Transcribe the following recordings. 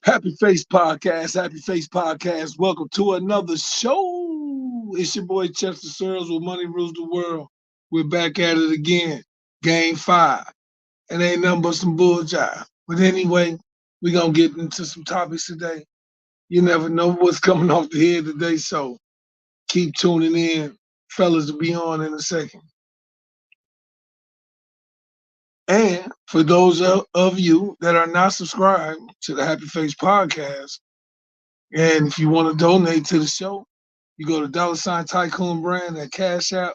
Happy Face Podcast, Happy Face Podcast. Welcome to another show. It's your boy Chester Searles with Money Rules the World. We're back at it again. Game 5. It ain't nothing but some bull jive. But anyway, we're going to get into some topics today. You never know what's coming off the head today, so keep tuning in. Fellas will be on in a second. And for those of you that are not subscribed to the Happy Face Podcast, and if you want to donate to the show, you go to $ Tycoon Brand at Cash App.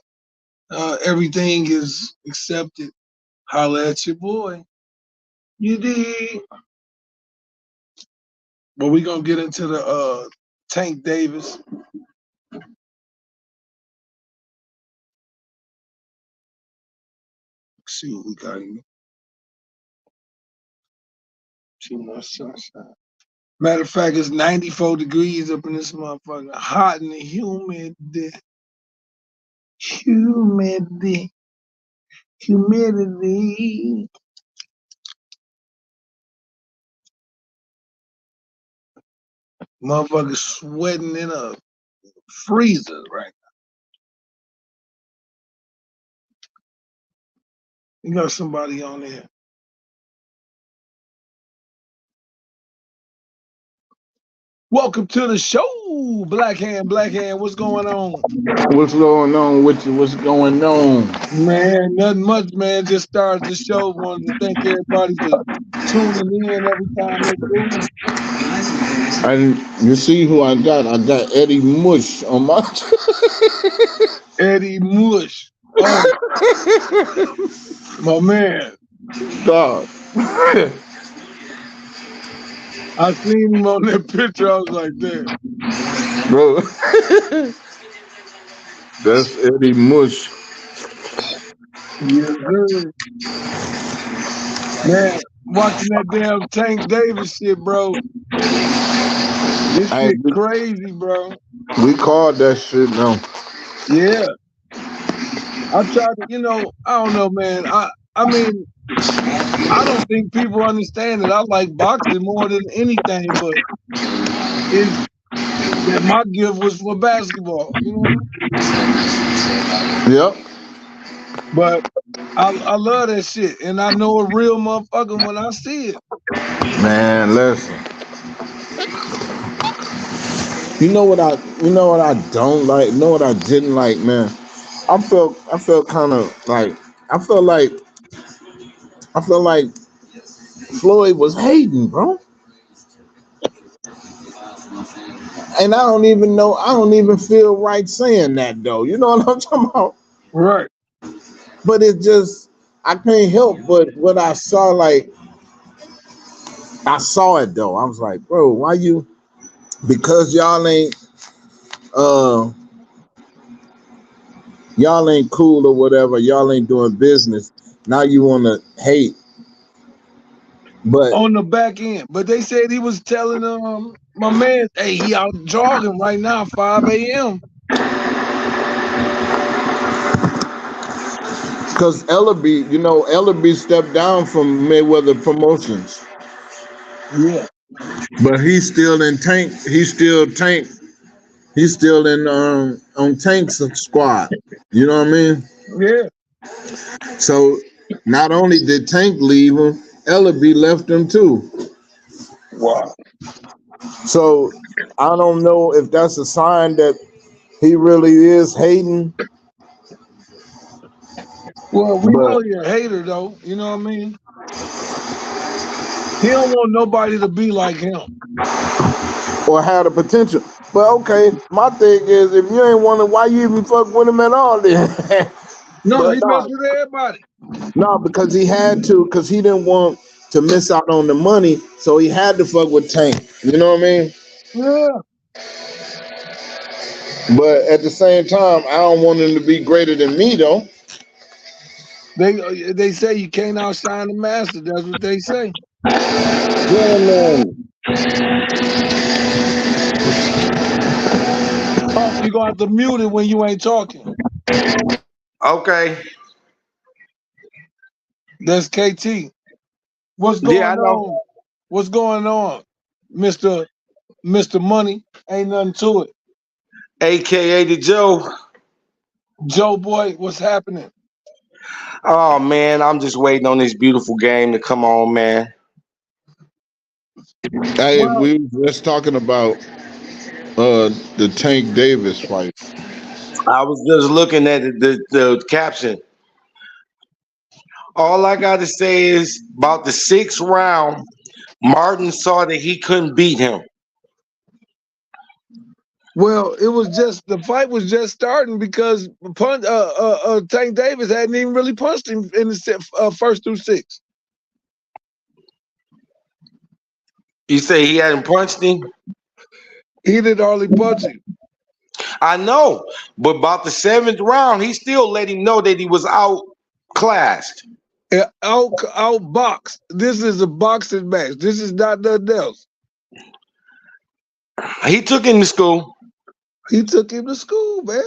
Everything is accepted. Holla at your boy. You dig? But we're going to get into the Tank Davis. Let's see what we got here. Too much sunshine. Matter of fact, it's 94 degrees up in this motherfucker. Hot and humid. Humidity. Motherfuckers sweating in a freezer right now. You got somebody on there. Welcome to the show, Black Hand. What's going on? What's going on with you? What's going on? Man, nothing much, man. Just started the show. Wanted to thank everybody for tuning in every time they do. And you see who I got? I got Eddie Mush on my. Eddie Mush. Oh, my man. Dog. I seen him on that picture. I was like, damn. Bro. That's Eddie Mush. Yes, sir. Man, watching that damn Tank Davis shit, bro. This shit crazy, bro. We called that shit now. Yeah. I tried to, I don't know, man. I mean, I don't think people understand that I like boxing more than anything, but that my gift was for basketball, Yep. But I love that shit, and I know a real motherfucker when I see it. Man, listen. You know what I don't like? You know what I didn't like, man? I felt kind of like I felt like Floyd was hating, bro. And I don't even feel right saying that though. You know what I'm talking about? Right. But it just I can't help but what I saw, like I saw it though. I was like, bro, why you, because y'all ain't cool or whatever, y'all ain't doing business. Now you wanna hate. But on the back end. But they said he was telling my man, hey, he out jogging right now, 5 a.m. Because Ellaby stepped down from Mayweather Promotions. Yeah. But he's still in Tank. He's still in on Tank's squad. You know what I mean? Yeah. So not only did Tank leave him, Ellaby left him too. Wow. So I don't know if that's a sign that he really is hating. Well, we know you're a hater though. You know what I mean? He don't want nobody to be like him. Or have the potential. But okay, my thing is, if you ain't want to, why you even fuck with him at all then? No, he messed with everybody. No, because he had to, because he didn't want to miss out on the money, so he had to fuck with Tank. You know what I mean? Yeah. But at the same time, I don't want him to be greater than me, though. They say you can't outshine the master. That's what they say. Yeah, You're gonna have to mute it when you ain't talking. Okay. That's KT. What's going on? What's going on? Mr. Money. Ain't nothing to it. AKA the Joe. Joe boy, what's happening? Oh man, I'm just waiting on this beautiful game to come on, man. Hey, Well, we were just talking about the Tank Davis fight. I was just looking at the caption. All I got to say is about the 6th round, Martin saw that he couldn't beat him. well, it was just the fight was just starting because Tank Davis hadn't even really punched him in the first through 6. You say he hadn't punched him? He didn't hardly punch him. I know, but about the 7th round, he still let him know that he was outclassed. Outboxed. This is a boxing match. This is not nothing else. He took him to school. He took him to school, man.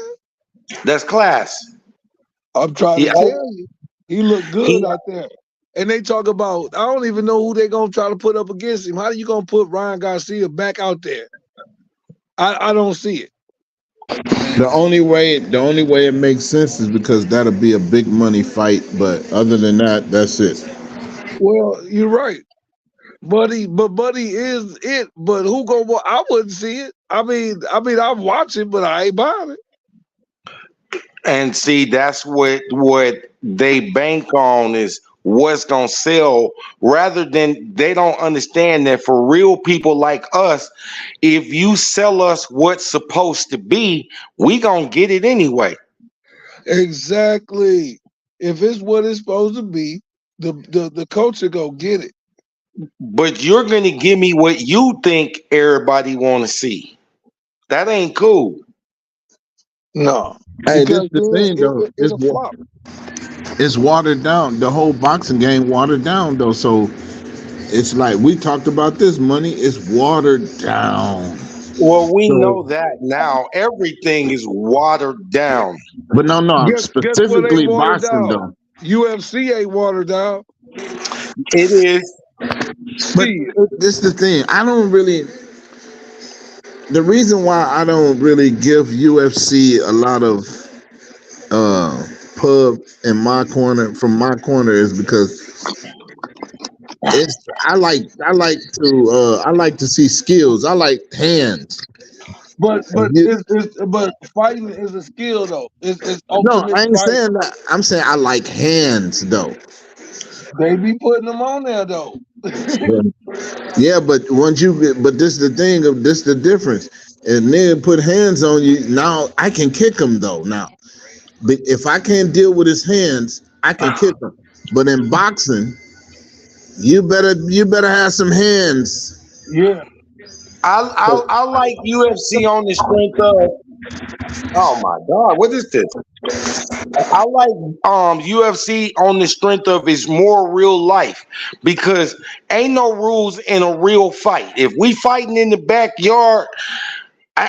That's class. I'm trying to He tell out- you. He looked good he out there. And they talk about, I don't even know who they're going to try to put up against him. How are you going to put Ryan Garcia back out there? I don't see it. The only way it makes sense is because that'll be a big money fight. But other than that, that's it. Well, you're right. Buddy is it. But who gonna? I wouldn't see it. I mean, I'd watch it, but I ain't buying it. And see, that's what they bank on is what's gonna sell, rather than they don't understand that for real people like us, if you sell us what's supposed to be, we gonna get it anyway. Exactly. If it's what it's supposed to be, the culture go get it. But you're gonna give me what you think everybody wanna see. That ain't cool. No, Hey, this because the then thing though. it'll flop. It's watered down. The whole boxing game watered down though. So it's like we talked about this money. It's watered down. Well, we know So, that now. Everything is watered down. but no, Guess what ain't specifically watered boxing down? though. UFC ain't watered down. It is. But See, this is the thing. I don't really. The reason why I don't really give UFC a lot of pub in my corner from my corner is because it's I like to see skills. I like hands. but You- but fighting is a skill though. It's no, ultimate I ain't fight. saying that. I'm saying I like hands though. They be putting them on there though. Yeah, but but this is the thing of this the difference. And then put hands on you. Now I can kick him though. Now, but if I can't deal with his hands, I can kick him. But in boxing, you better have some hands. Yeah. I like UFC on the strength of. Oh my God, what is this? I like UFC on the strength of it's more real life, because ain't no rules in a real fight. If we fighting in the backyard,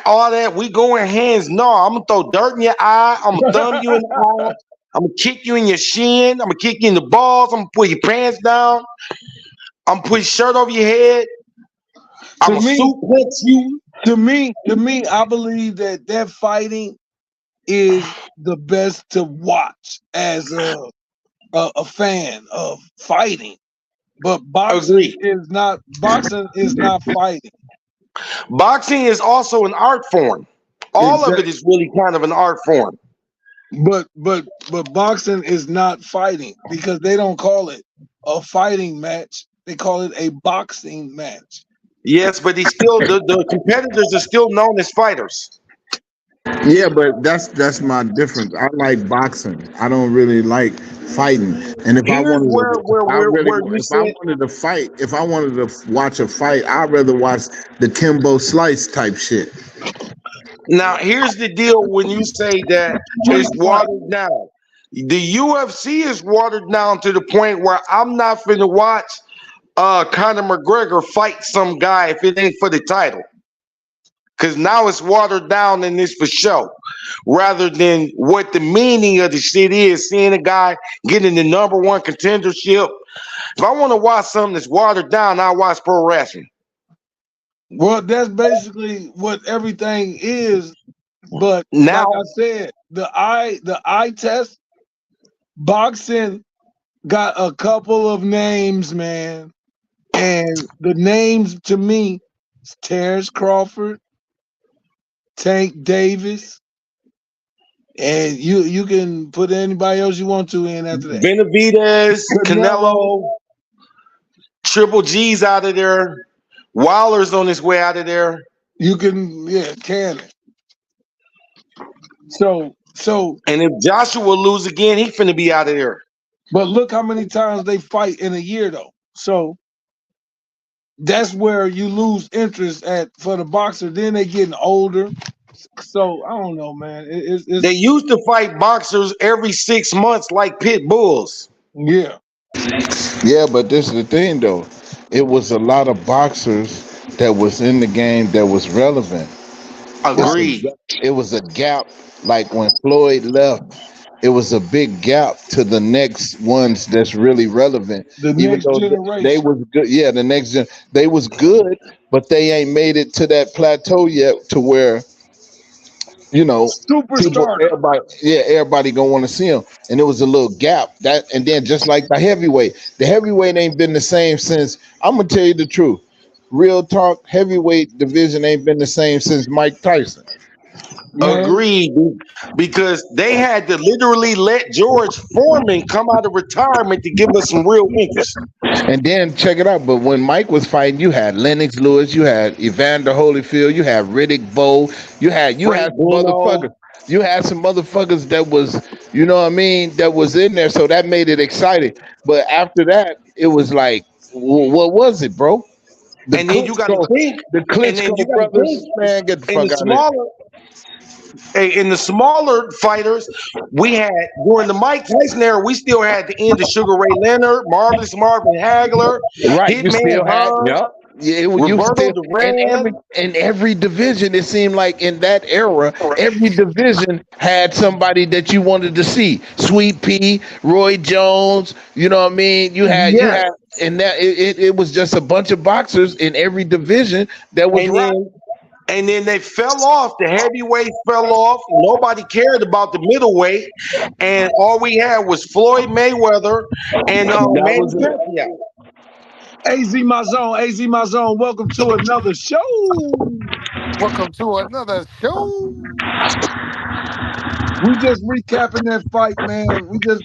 all that we going hands. No, I'm gonna throw dirt in your eye. I'm gonna thumb you in the eye. I'm gonna kick you in your shin. I'm gonna kick you in the balls. I'm gonna put your pants down. I'm gonna put your shirt over your head. I'm To gonna me, suplex you. to me, I believe that fighting is the best to watch as a fan of fighting. But Agree. boxing is not fighting. Boxing is also an art form. All of it is really kind of an art form. But boxing is not fighting because they don't call it a fighting match. They call it a boxing match. Yes, but he's still the competitors are still known as fighters. Yeah, but that's my difference. I like boxing. I don't really like fighting. And if I Here's wanted where to, if I really, where you if I said. wanted to fight, if I wanted to watch a fight, I'd rather watch the Kimbo Slice type shit. Now, here's the deal when you say that it's watered down. The UFC is watered down to the point where I'm not finna watch Conor McGregor fight some guy if it ain't for the title. Because now it's watered down and it's for show. Rather than what the meaning of the shit is, seeing a guy getting the #1 contendership. If I want to watch something that's watered down, I watch pro wrestling. Well, that's basically what everything is. But Now, like I said, the eye test boxing got a couple of names, man. And the names to me is Terrence Crawford, Tank Davis, and you can put anybody else you want to in after that. Benavidez, Canelo, Canelo, Triple G's out of there. Wilder's on his way out of there. you can Cannon. So And if Joshua lose again, he finna be out of there. but look how many times they fight in a year though. So that's where you lose interest at for the boxer. Then they getting older. So I don't know, man. They used to fight boxers every 6 months like pit bulls. Yeah. Yeah, but this is the thing though. It was a lot of boxers that was in the game that was relevant. Agreed. It was a gap. Like when Floyd left, it was a big gap to the next ones that's really relevant. The Even next though generation. they was good, yeah, the next gen, they was good, but they ain't made it to that plateau yet to where Superstar. everybody gonna want to see him. And it was a little gap and then just like the heavyweight ain't been the same since. I'm gonna tell you the truth. Real talk, heavyweight division ain't been the same since Mike Tyson. Man. Agreed, because they had to literally let George Foreman come out of retirement to give us some real interest. And then check it out. But when Mike was fighting, you had Lennox Lewis, you had Evander Holyfield, you had Riddick Bowe, you had some motherfuckers. You had some motherfuckers that was, you know what I mean, that was in there. So that made it exciting. But after that, it was like, what was it, bro? And then you got to think the Klitschko brothers, man, get the fuck out of here. In the smaller fighters, we had during the Mike Tyson era, we still had the end of Sugar Ray Leonard, Marvelous Marvin Hagler, right? Hitman You still had, yep. Yeah, Roberto Duran. In every division, it seemed like in that era, every division had somebody that you wanted to see. Sweet Pea, Roy Jones, you know what I mean? You had, and that it was just a bunch of boxers in every division that was And then they fell off. The heavyweights fell off. Nobody cared about the middleweight, and all we had was Floyd Mayweather and Manny Pacquiao. AZ My Zone, welcome to another show. Welcome to another show. We just recapping that fight, man. We just,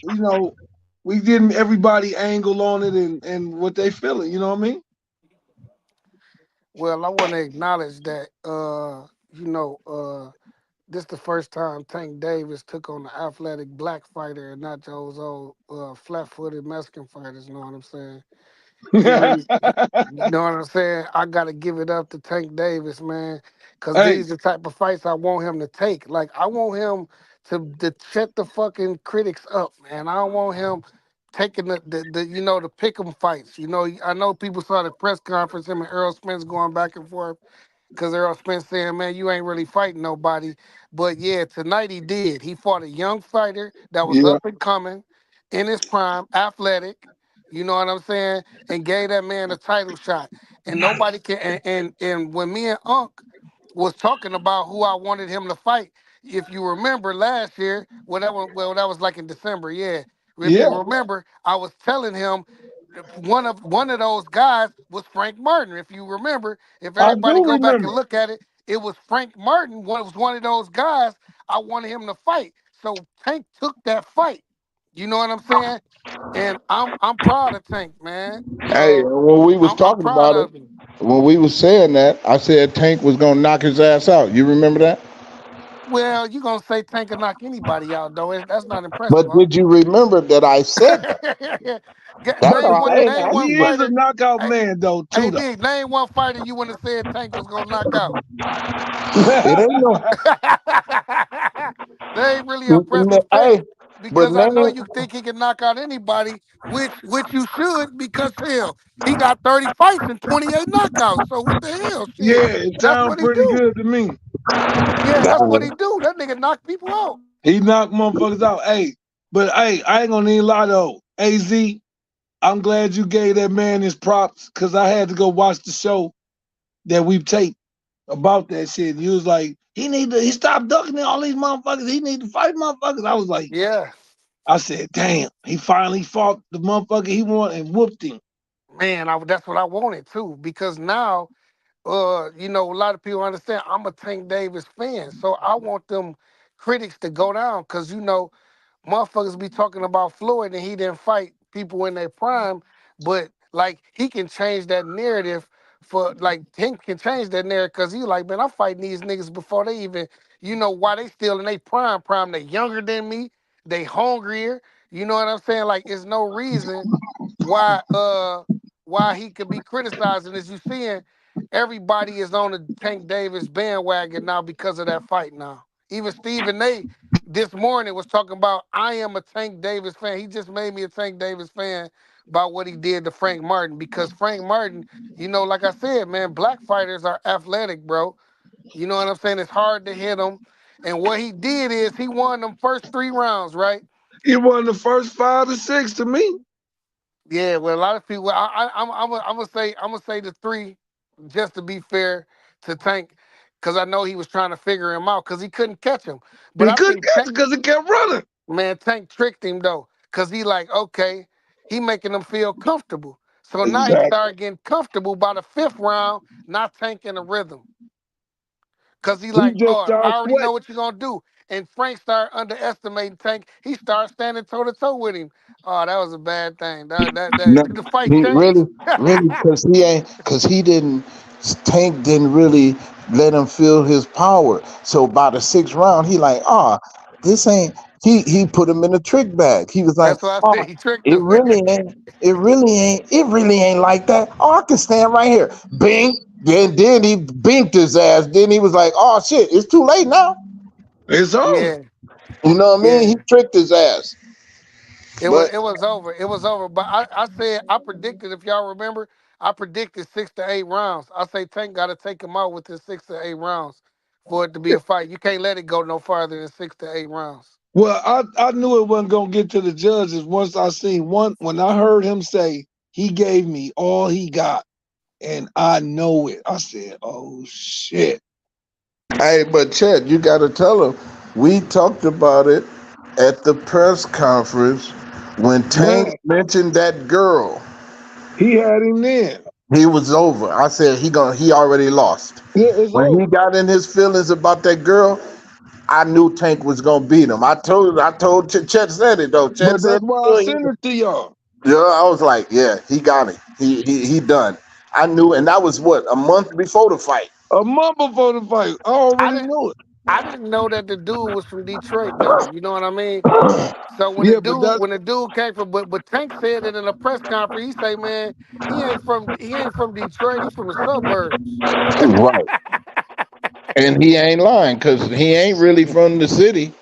we getting everybody angle on it and what they feeling, you know what I mean? Well, I want to acknowledge that, this the first time Tank Davis took on an athletic black fighter and not those old flat-footed Mexican fighters, you know what I'm saying? You know what I'm saying? I got to give it up to Tank Davis, man, because these are the type of fights I want him to take. Like, I want him to shut the fucking critics up, man. I don't want him taking the pick 'em fights. I know people saw the press conference, him and Earl Spence going back and forth. Because Earl Spence saying, man, you ain't really fighting nobody. But yeah, tonight he did. He fought a young fighter that was up and coming, in his prime, athletic, you know what I'm saying? And gave that man a title shot. And nobody can, and when me and Unc was talking about who I wanted him to fight, if you remember last year, that was like in December, yeah. If you remember, I was telling him one of those guys was Frank Martin. If you remember, if everybody go back and look at it, it was Frank Martin. Was one of those guys I wanted him to fight. So Tank took that fight. You know what I'm saying? And I'm proud of Tank, man. Hey, when we was talking about it, when we was saying that, I said Tank was gonna knock his ass out. You remember that? Well, you gonna say Tank can knock anybody out, though? That's not impressive. But did you remember that I said that? He is a knockout man, though. Too, hey, Big, name one fighter you wouldn't have said Tank was gonna knock out. It ain't no. They ain't really impressive. Hey, because I know you think he can knock out anybody, which you should, because hell, he got 30 fights and 28 knockouts. So what the hell? Shit, yeah, it sounds pretty good to me. Yeah, that's what he do. That nigga knock people out. He knock motherfuckers out. But I ain't gonna need a lot though. AZ, I'm glad you gave that man his props because I had to go watch the show that we've taped about that shit. You was like, he stopped ducking all these motherfuckers. He need to fight motherfuckers. I was like, Yeah, I said, damn, he finally fought the motherfucker he wanted and whooped him. man, that's what I wanted too. Because now, a lot of people understand I'm a Tank Davis fan, so I want them critics to go down. Cause motherfuckers be talking about Floyd and he didn't fight people in their prime, but like he can change that narrative for like Tank can change that narrative because he like, man, I'm fighting these niggas before they even, why they still in their prime. They younger than me, they hungrier. You know what I'm saying? Like, it's no reason why why he could be criticized. And as you seeing, everybody is on the Tank Davis bandwagon now because of that fight now. Even Stephen A this morning was talking about I am a Tank Davis fan. He just made me a Tank Davis fan about what he did to Frank Martin because Frank Martin, like I said, man, black fighters are athletic, bro. You know what I'm saying? It's hard to hit him. And what he did is he won them first 3 rounds, right? He won the first 5 to 6 to me. Yeah, well, a lot of people. I'm gonna say the three, just to be fair to Tank, because I know he was trying to figure him out because he couldn't catch him. But He I couldn't think catch Tank, it because he kept running. man, Tank tricked him though, cause he like, okay, he making him feel comfortable. So now he Exactly. started getting comfortable by the 5th round, not Tank in the rhythm. Cause he He like, just oh, I started already know sweating. what you're gonna do. And Frank started underestimating Tank. He started standing toe to toe with him. Oh, that was a bad thing. No, The fight he changed. really, because he didn't. Tank didn't really let him feel his power. So by the 6th round, he like, this ain't. He put him in a trick bag. He was like, That's why I said oh, he tricked it him. really ain't. It really ain't like that. Oh, I can stand right here. Bing. Then he binked his ass. Then he was like, oh shit, it's too late now. It's over. Yeah, You know what I mean? yeah. He tricked his ass. It was But it was over. It was over. But I said I predicted, if y'all remember, I predicted 6 to 8 rounds. I say Tank got to take him out within 6 to 8 rounds for it to be a fight. You can't let it go no farther than 6 to 8 rounds. Well, I knew it wasn't gonna get to the judges once I seen one when I heard him say he gave me all he got and I know it. I said, oh shit. hey, but Chet, you got to tell him. We talked about it at the press conference when Tank Man, mentioned that girl. he had him then. He was over. I said he already lost. Yeah, it's When he over. got in his feelings about that girl, I knew Tank was gonna beat him. I told Chet said it though. Chet But said that's why I it. sent it to y'all. Yeah, I was like, yeah, he got it. He done. I knew, and that was what, a month before the fight. A month before the fight. I I already didn't knew it. I didn't know that the dude was from Detroit though. You know what I mean? So when the Yeah, but dude that when the dude came from, but Tank said it in a press conference. He say, man, he ain't from Detroit. He's from the suburbs. Right. And he ain't lying because he ain't really from the city.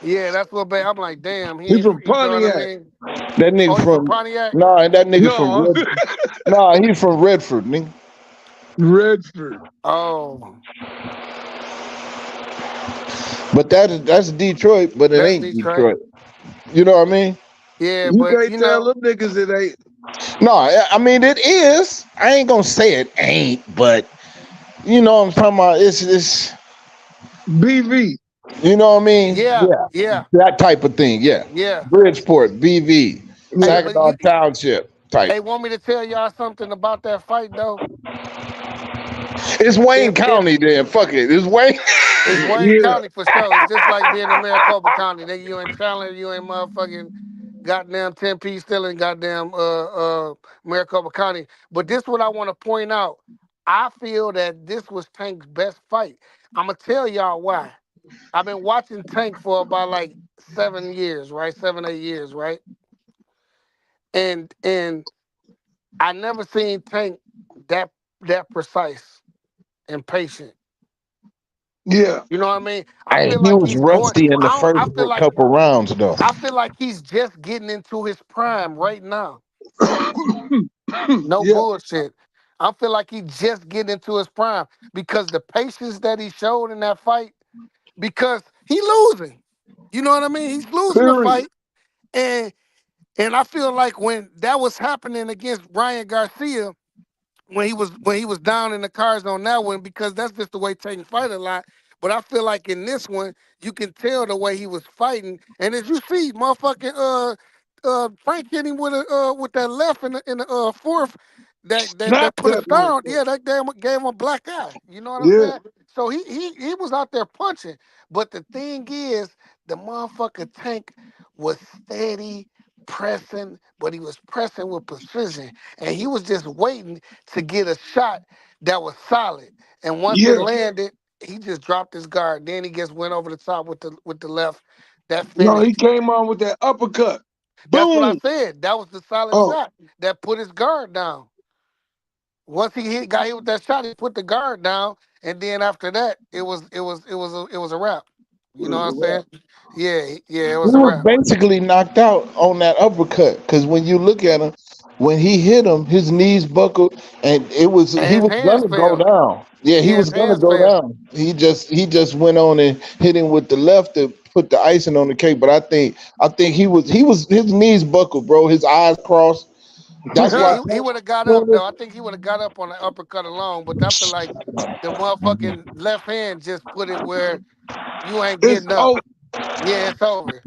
Yeah, that's what. I'm like, damn, he he ain't. from You know what I Pontiac. mean? That Oh, nigga he from from Pontiac. nah, that nigga from No, Red. Nah, he from Redford, nigga. Redford. Oh, But that's Detroit, but it that's ain't Detroit. Detroit. You know what I mean? Yeah, You but can't tell them niggas it ain't No, I mean it is. I ain't gonna say it ain't, but you know what I'm talking about. It's BV. you know what I mean? yeah, Yeah, yeah, that type of thing. Yeah, yeah. Bridgeport, BV, Hey, Yeah. but Saginaw Township type. hey, want me to tell y'all something about that fight though? It's Wayne If County, then. Fuck it. It's Wayne. It's Wayne Yeah. County for sure. It's just like being in Maricopa County. Nigga, you in Chandler, you in motherfucking goddamn Tempe, still in goddamn Maricopa County. But this what I want to point out. I feel that this was Tank's best fight. I'ma tell y'all why. I've been watching Tank for about like 7 years, right? 7, 8 years, right? And I never seen Tank that that precise and patient. Yeah. You know what I mean? I Hey, feel he like was he's going. rusty in the I don't. first couple rounds, though. I feel like he's just getting into his prime right now. No yeah. bullshit. I feel like he just getting into his prime because the patience that he showed in that fight, because he losing. You know what I mean? He's losing the Period. fight. And I feel like when that was happening against Ryan Garcia, when he was down in the cards on that one because that's just the way Tank fight a lot. But I feel like in this one, you can tell the way he was fighting, and as you see, motherfucking Frank hit him with that left in the fourth. That Snapped put a that star on. motherfucker. Yeah, that gave him a black eye. You know what I'm Yeah. saying? So he was out there punching. But the thing is, the motherfucker Tank was steady pressing, but he was pressing with precision, and he was just waiting to get a shot that was solid. And once it Yeah. landed, he just dropped his guard. Then he just went over the top with the left. That No, he finished. came on with that uppercut. That's what I Boom. said. That was the solid Oh, shot that put his guard down. Once got hit with that shot, he put the guard down, and then after that, it was a wrap. it You know was what I'm a wrap. saying? Yeah, yeah, it He was a was wrap. basically knocked out on that uppercut because when you look at him, when he hit him, his knees buckled, and And he his was hands gonna go fell. down. Yeah, he Yeah, was his gonna hands go fell. down. He just went on and hit him with the left to put the icing on the cake. But I think he was his knees buckled, bro. His eyes crossed. That's Yeah, why. he would have got up though. I think he would have got up on the uppercut alone, but I feel like the motherfucking left hand just put it where you ain't It's getting up. oh Yeah, it's over.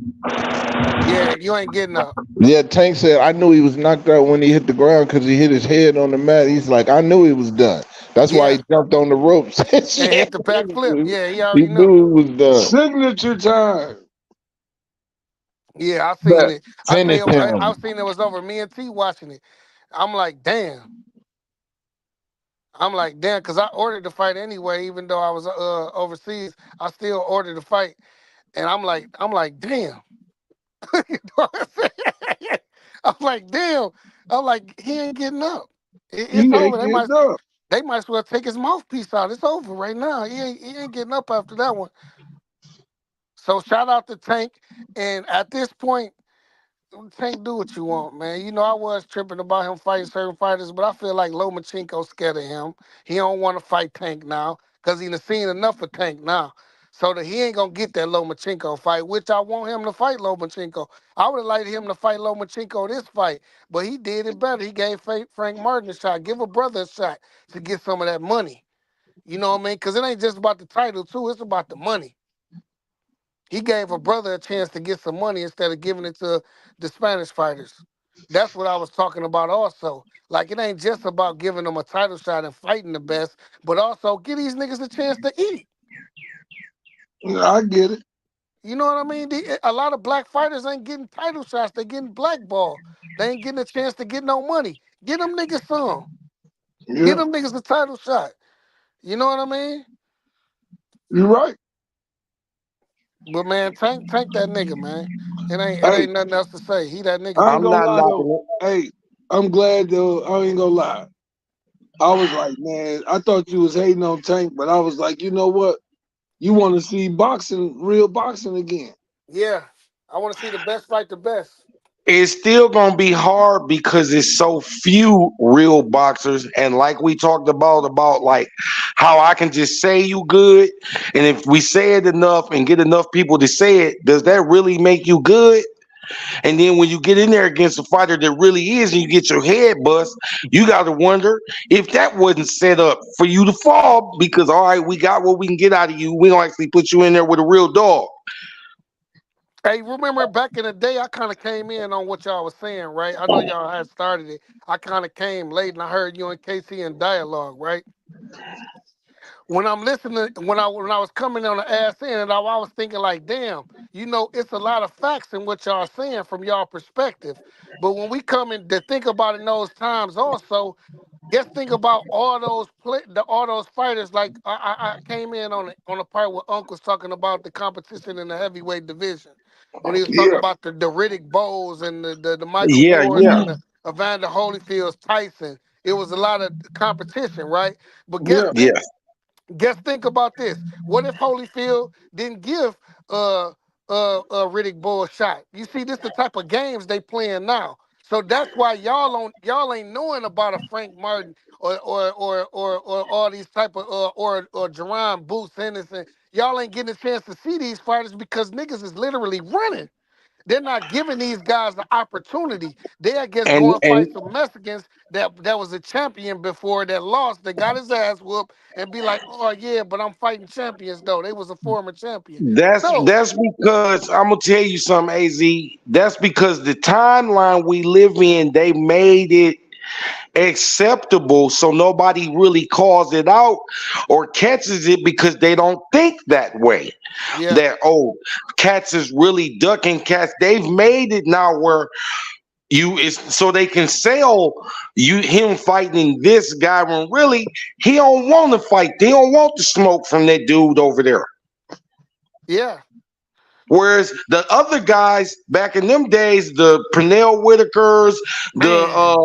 Yeah, you ain't getting up. Yeah, Tank said, I knew he was knocked out when he hit the ground because he hit his head on the mat. He's like, I knew he was done. That's why he Yeah, jumped on the ropes. and Shit. hit the back flip. Yeah, he He already knew. knew he was done. signature time. Yeah, I seen But it. I tell finish you, I him. seen it was over. Me and T watching it. I'm like, damn. I'm like, damn, because I ordered the fight anyway, even though I was overseas. I still ordered the fight, and I'm like, damn. You know what I'm saying? I'm like, damn. I'm like, he ain't getting up. It's He over. ain't They getting might up. they might as well take his mouthpiece out. It's over right now. He ain't getting up after that one. So shout out to Tank. And at this point, Tank, do what you want, man. You know, I was tripping about him fighting certain fighters, but I feel like Lomachenko scared of him. He don't want to fight Tank now because he done seen enough of Tank now. So that he ain't gonna get that Lomachenko fight, which I want him to fight Lomachenko. I would have liked him to fight Lomachenko this fight, but he did it better. He gave Frank Martin a shot. Give a brother a shot to get some of that money. You know what I mean? Because it ain't just about the title, too. It's about the money. He gave a brother a chance to get some money instead of giving it to the Spanish fighters. That's what I was talking about also. Like, it ain't just about giving them a title shot and fighting the best, but also give these niggas a chance to eat. I get it. You know what I mean? A lot of black fighters ain't getting title shots. They getting blackballed. They ain't getting a chance to get no money. Get them niggas some. Get Yeah, them niggas a title shot. You know what I mean? you're right. But man, tank that nigga, man. It ain't Hey, nothing else to say. He that nigga I to ain't I'm me. gonna not lie though. knocking Hey, I'm glad though. I ain't gonna lie. I was like, man, I thought you was hating on Tank, but I was like, you know what? You want to see boxing, real boxing again. Yeah. I want to see the best fight the best. it's still gonna be hard because it's so few real boxers, and like we talked about like how I can just say you good, and if we say it enough and get enough people to say it, does that really make you good? And then when you get in there against a fighter that really is, and you get your head bust, you got to wonder if that wasn't set up for you to fall. Because all right, we got what we can get out of you. We gonna actually put you in there with a real dog. Hey, remember back in the day, I kind of came in on what y'all was saying, right? I know y'all had started it. I kind of came late and I heard you and Casey in dialogue, right? When I'm listening, when I was coming on the ass end, I was thinking like, damn, it's a lot of facts in what y'all saying from y'all perspective. But when we come in to think about it in those times, also, just think about all those fighters. Like I came in on the part where Uncle's talking about the competition in the heavyweight division. When he was talking Yeah, about the Riddick Bowes and the Michael Yeah, Moores yeah, and the Evander Holyfields, Tyson. It was a lot of competition, right? But guess yeah, think yeah, Just think about this. What if Holyfield didn't give uh Riddick Bowe a shot? You see, this the type of games they playing now. So that's why y'all ain't knowing about a Frank Martin or all these type of or Jerron Boots Henderson. Y'all ain't getting a chance to see these fighters because niggas is literally running. they're not giving these guys the opportunity. They, I guess, and go and and fight some Mexicans that was a champion before that lost, that got his ass whooped, and be like, oh yeah, but I'm fighting champions though. They was a former champion. No, that's because I'm gonna tell you something, Az. That's because the timeline we live in, they made it acceptable so nobody really calls it out or catches it because they don't think that way. yeah, That oh, cats is really ducking cats. They've made it now where you is so they can sell you him fighting this guy when really he don't want to fight. They don't want the smoke from that dude over there. yeah, Whereas the other guys back in them days, the Pernell Whitakers, the man.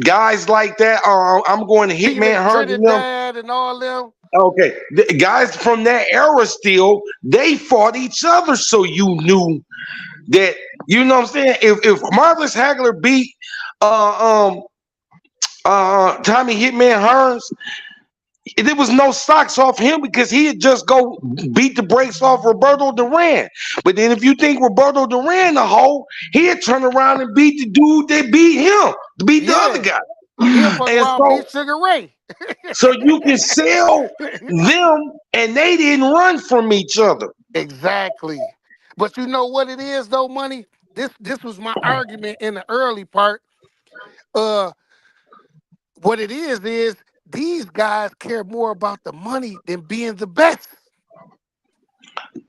guys like that, I'm going to Felix Hitman Hearns and them. Trinidad and all them. Okay, the guys from that era still they fought each other, so you knew that you know what I'm saying. If Marvelous Hagler beat Tommy Hitman Hearns, there was no socks off him because he had just go beat the brakes off Roberto Duran. But then if you think Roberto Duran the hoe, he had turned around and beat the dude that beat him, beat the other Yeah, guy. he'll fuck And around, so beat Sugar Ray. so you can sell them and they didn't run from each other. Exactly. But you know what it is though, money? This was my argument in the early part. Uh what it is these guys care more about the money than being the best.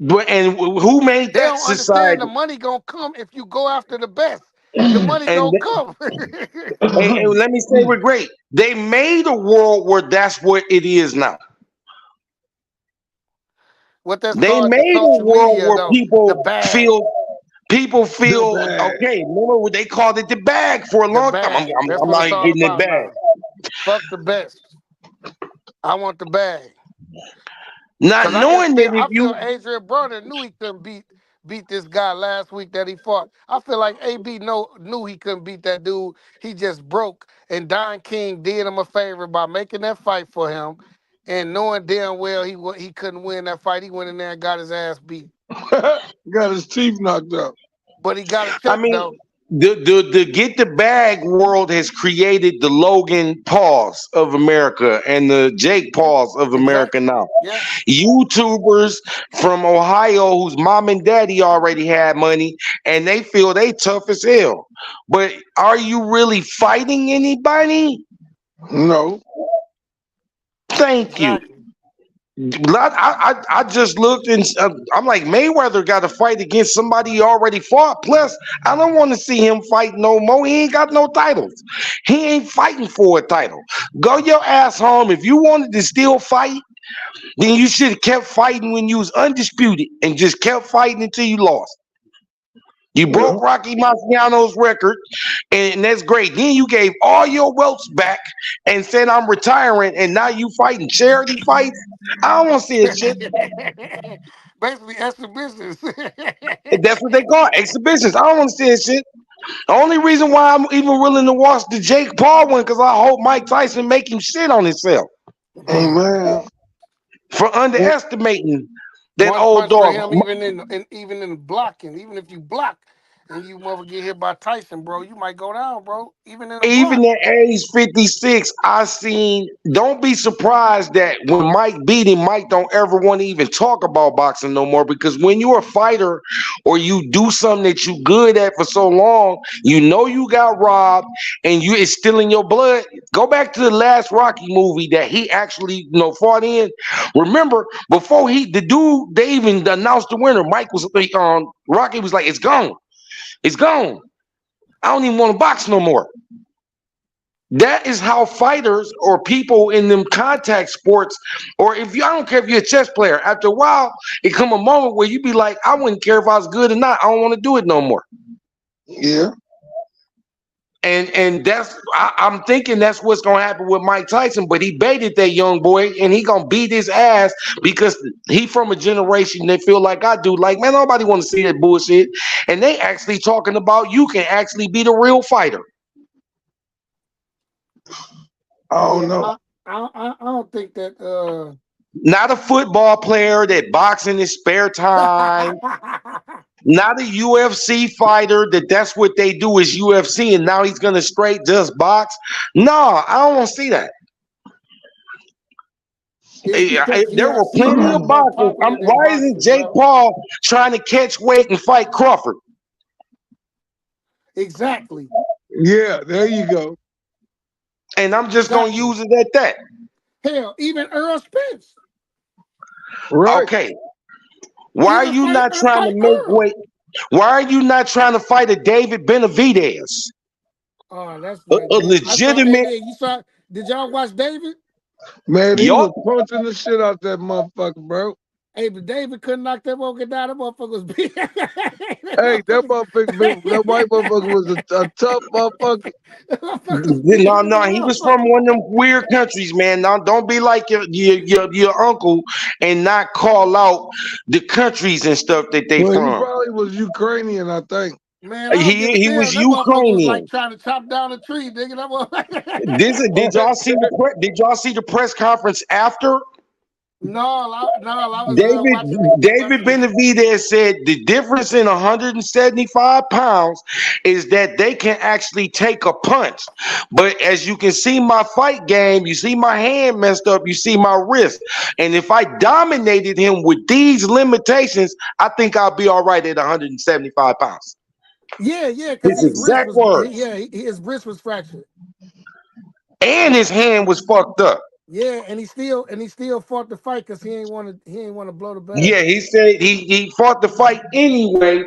But and who made They that don't understand society? the money gonna come if you go after the best. The money And gonna come. let me say we're great. They made a world where that's what it is now. What that's They called, the made a social world media where though, the bag. people The feel bag. okay. Remember what they called it the bag for a The long time. bag. That's I'm what out it's here all getting the about bag. now. Fuck the best. I want the bag. Not Cause I just knowing that feel if I feel you Adrian Broner knew he couldn't beat this guy last week that he fought. I feel like AB knew he couldn't beat that dude. He just broke, and Don King did him a favor by making that fight for him, and knowing damn well he couldn't win that fight. He went in there and got his ass beat, Got his teeth knocked out. but he got a I check mean, though. the get the bag world has created the Logan Pauls of America and the Jake Pauls of America Exactly. now. Yeah. YouTubers from Ohio whose mom and daddy already had money and they feel they tough as hell. But are you really fighting anybody? No. Thank you. Exactly. I just looked and I'm like Mayweather got to fight against somebody he already fought. Plus, I don't want to see him fight no more. He ain't got no titles. He ain't fighting for a title. Go your ass home. If you wanted to still fight, then you should have kept fighting when you was undisputed and just kept fighting until you lost. You Yeah. broke Rocky Marciano's record, and that's great. Then you gave all your welts back and said, I'm retiring, and now you fighting charity fights. I don't want to see that shit. Basically, exhibitions. That's what they call it, exhibitions. I don't want to see that shit. The only reason why I'm even willing to watch the Jake Paul one because I hope Mike Tyson make him shit on himself Man. for underestimating that One old punch for dog. him, even in blocking. Even if you block and you mother get hit by Tyson, bro, you might go down, bro. Even in a Even block. at age 56, I seen. Don't be surprised that when Mike beat him, Mike don't ever want to even talk about boxing no more. Because when you're a fighter or you do something that you good at for so long, you know you got robbed and you it's still in your blood. Go back to the last Rocky movie that he actually fought in. Remember before the dude they even announced the winner, Mike was Rocky was like, it's gone, it's gone. I don't even want to box no more. That is how fighters or people in them contact sports, or if you, I don't care if you're a chess player, after a while, it come a moment where you be like, I wouldn't care if I was good or not. I don't want to do it no more. Yeah. And I'm thinking that's what's gonna happen with Mike Tyson, but he baited that young boy and he gonna beat his ass because he from a generation that feel like I do. Like, man, nobody want to see that bullshit. And they actually talking about you can actually be the real fighter. I don't Yeah, know. I don't think that Not a football player that boxes in his spare time. Not a UFC fighter that's what they do is UFC, and now he's gonna straight just box. No, I don't want to see that. There were plenty of boxers. Why isn't Jake Paul trying to catch weight and fight Crawford? Exactly. Yeah, there you go. And I'm just gonna use it at that. Hell, even Earl Spence. Right. Okay. Why are you not trying to make weight? Why are you not trying to fight a David Benavidez? Oh, that's a legitimate. Did y'all watch David? Man, he was punching the shit out that motherfucker, bro. Hey, but David couldn't knock that motherfucker down. That motherfucker was big. Hey, that white motherfucker was a tough motherfucker. No, he was from one of them weird countries, man. Now, don't be like your uncle and not call out the countries and stuff that they from. He probably was Ukrainian, I think. Man, he was Ukrainian. Was like trying to chop down a tree, nigga. Did y'all see the press conference after? No. David Benavidez said the difference in 175 pounds is that they can actually take a punch. But as you can see my fight game, you see my hand messed up, you see my wrist. And if I dominated him with these limitations, I think I'll be all right at 175 pounds. Yeah, his exact words. Yeah, his wrist was fractured. And his hand was fucked up. Yeah, and he still fought the fight because he ain't want to blow the bag. Yeah, he said he fought the fight anyway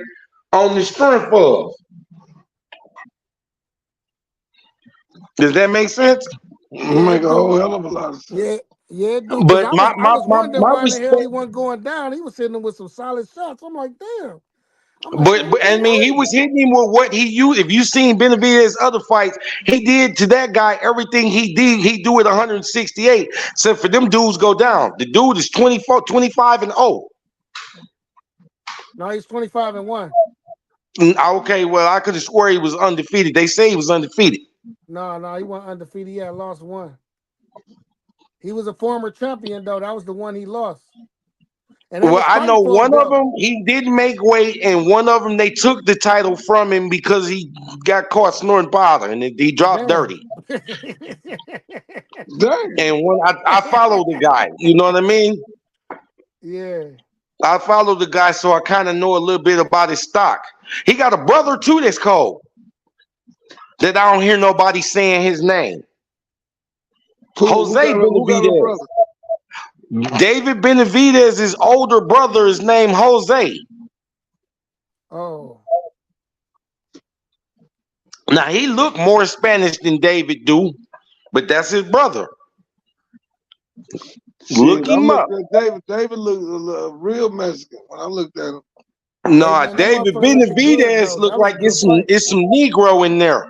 on the strength of. Does that make sense? Make a whole hell of a lot of sense. Yeah, dude. But I was wondering why the hell he wasn't going down. He was hitting him with some solid shots. I'm like, damn. But I mean, he was hitting him with what he used. If you seen Benavidez's other fights, he did to that guy everything he did. He do it 168. So for them dudes go down. The dude is 24, 25 and 0. No, he's 25 and 1. Okay, well, I could have swore he was undefeated. They say he was undefeated. No, he wasn't undefeated. He had lost one. He was a former champion though. That was the one he lost. Well, I know one of them he didn't make weight, and one of them they took the title from him because he got caught snorting powder and he dropped dirty. And when I follow the guy, you know what I mean? Yeah. I follow the guy, so I kind of know a little bit about his stock. He got a brother too that's cold. That I don't hear nobody saying his name. Jose Benavidez. David Benavidez's older brother is named Jose. Oh. Now he looked more Spanish than David do, but that's his brother. Look him up. David looked real Mexican when I looked at him. No, David Benavidez looked like it's some Negro in there.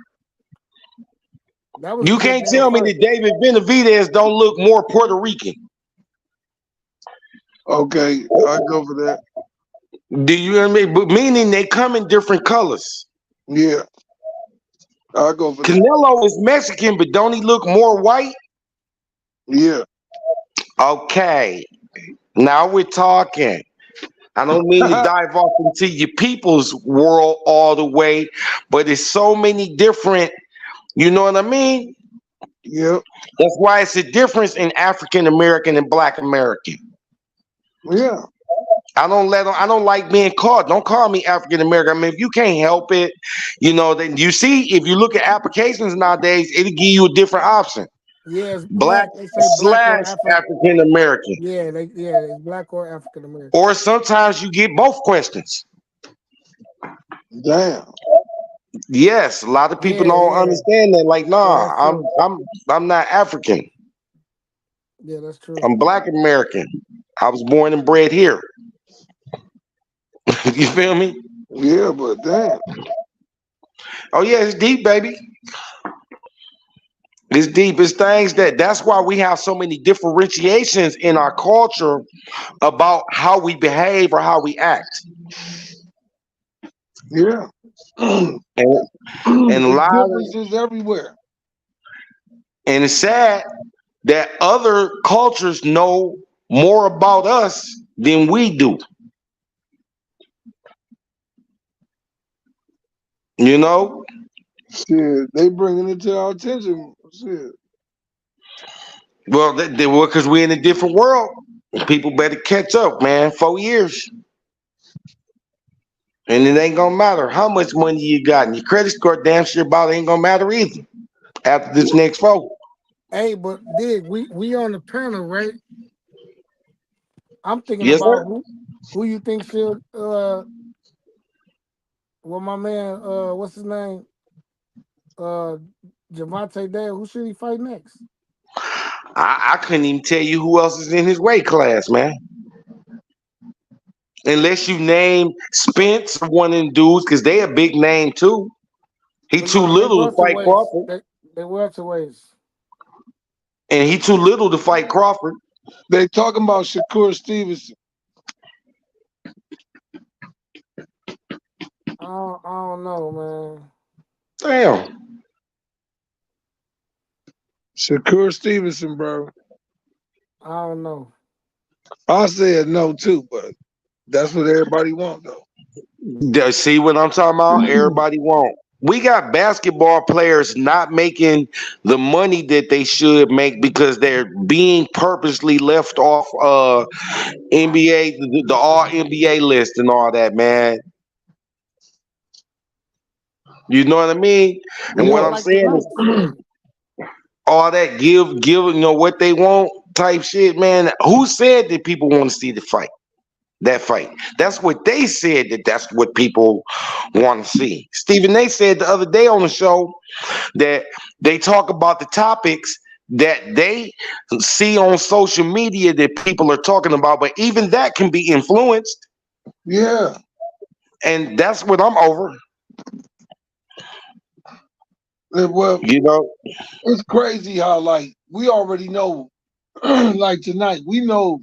You can't tell me that David Benavidez don't look more Puerto Rican. Okay, I'll go for that. Do you know what I mean? But meaning they come in different colors. Yeah. I'll go for Canelo is Mexican, but don't he look more white? Yeah. Okay. Now we're talking. I don't mean to dive off into your people's world all the way, but it's so many different, you know what I mean? Yeah. That's why it's a difference in African American and Black American. Yeah. I don't like being called. Don't call me African American. I mean, if you can't help it, you know, then you see, if you look at applications nowadays, it'll give you a different option. Yes, black / African American. Yeah, it's black or African American. Or sometimes you get both questions. Damn. Yes, a lot of people don't understand that. Like, nah, I'm not African. Yeah, that's true. I'm Black American. I was born and bred here. You feel me? Yeah, but damn. Oh yeah, it's deep, baby. It's deep. It's things that's why we have so many differentiations in our culture about how we behave or how we act. Yeah. And a lot of differences everywhere. And it's sad that other cultures know more about us than we do. You know? Shit, they bringing it to our attention. Shit. Well, they were because we're in a different world. People better catch up, man. 4 years. And it ain't gonna matter how much money you got. And your credit score damn sure about ain't gonna matter either after this next vote. Hey, but Dig, we on the panel, right? I'm thinking Yes, about sir. who you think should well my man what's his name? Javante Day, who should he fight next? I couldn't even tell you who else is in his weight class, man. Unless you name Spence, one of them dudes, because they a big name too. He But too no, they little to fight welterweights. Crawford. They welterweights. And he too little to fight Crawford. They talking about Shakur Stevenson. I don't know, man. Damn. Shakur Stevenson, bro. I don't know. I said no too, but that's what everybody want though. See what I'm talking about? Everybody won't. We got basketball players not making the money that they should make because they're being purposely left off NBA, the all NBA list and all that, man. You know what I mean? And what Yeah. I'm Like saying is tonight. all that give, you know, what they want type shit, man. Who said that people want to see the fight? That fight. That's what they said, that's what people want to see. Stephen A said the other day on the show that they talk about the topics that they see on social media that people are talking about, but even that can be influenced. Yeah. And that's what I'm over. Well, You know, it's crazy how like we already know like tonight, we know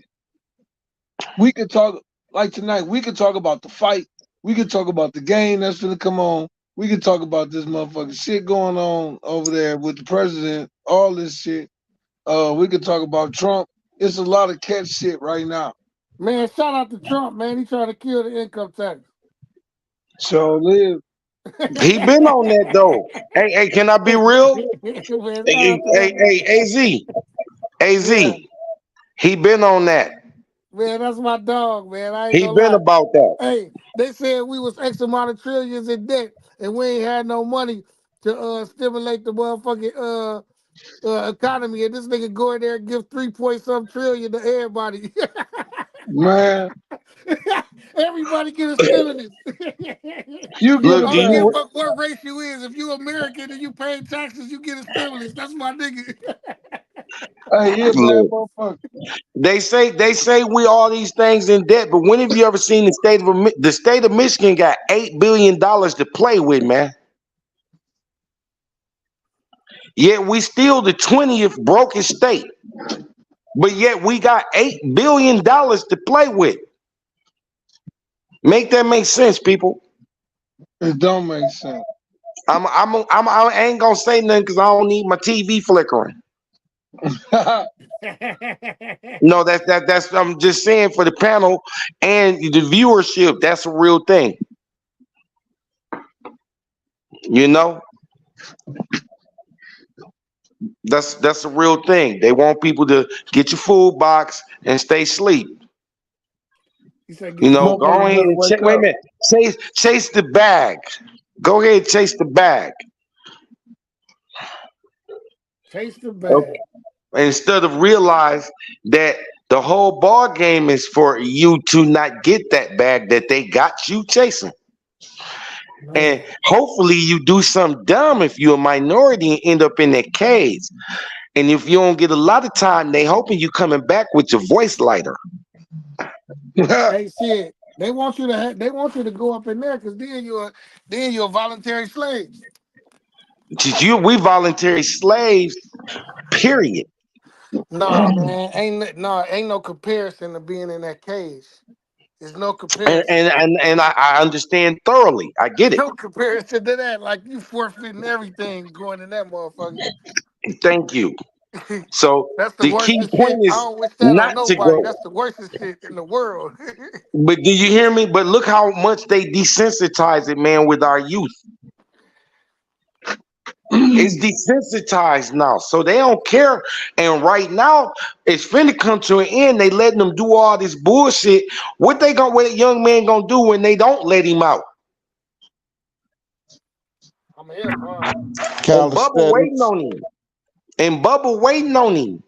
we could talk like tonight, we could talk about the fight, we could talk about the game that's gonna come on, we could talk about this motherfucking shit going on over there with the president, all this shit. We could talk about Trump. It's a lot of catch shit right now. Man, shout out to Trump, man. He trying to kill the income tax. So live. he been on that though. Hey, can I be real? Man, shout Hey, out to that. AZ, Yeah. he been on that. Man, that's my dog, man. I ain't He gonna been lie. about that. Hey, they said we was X amount of trillions in debt and we ain't had no money to stimulate the motherfucking economy. And this nigga go in there and give 3 point some trillion to everybody. Man, Everybody get a stimulus. you get Look, a I do don't give bag. a you fuck what race you is. If you American and you pay taxes, you get a stimulus. That's my nigga. Hey, he a bad look? motherfucker. They say we all these things in debt, but when have you ever seen the state of Michigan got $8 billion to play with, man? Yet we still the 20th brokest state, but yet we got $8 billion to play with. Make that make sense, people. It don't make sense. I ain't gonna say nothing because I don't need my TV flickering. No, that's I'm just saying for the panel and the viewership. That's a real thing. You know, that's a real thing. They want people to get your food box and stay asleep. He said, You "Get your know, go Motherfuckers ahead better and wake wait a up. minute. Chase the bag. Go ahead, chase the bag. taste the Okay. bag." Instead of realize that the whole ball game is for you to not get that bag that they got you chasing. And Man. hopefully you do something dumb if you're a minority and end up in that cage. And if you don't get a lot of time, they hoping you coming back with your voice lighter. Hey, shit. They want you to. They want you to go up in there because then you're a voluntary slave. We voluntary slaves, period. Nah, man, ain't no comparison to being in that cage. There's no comparison. And I understand thoroughly. I get it. No comparison to that. Like you forfeiting everything going in that motherfucker. Thank you. So That's the the key worstest shit. point I is don't wish that on not to nobody. go. That's the worstest shit in the world. But do you hear me? But look how much they desensitize it, man, with our youth. It's desensitized now, so they don't care. And right now, it's finna come to an end. They letting them do all this bullshit. What a young man gonna do when they don't let him out? I'm here, bro. And Bubba waiting Calisthenics. on him. And Bubba waiting on him.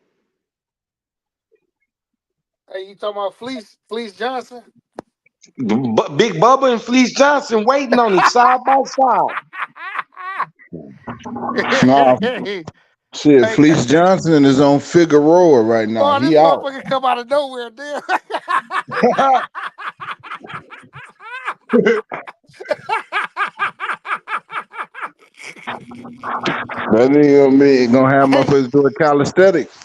Hey, you talking about Fleece Johnson? Big Bubba and Fleece Johnson waiting on him side by side. Nah, hey, shit. hey, Fleece Johnson is on Figueroa right now. boy, this He out. motherfucker come out of nowhere, damn. That nigga gonna have motherfuckers doing calisthenics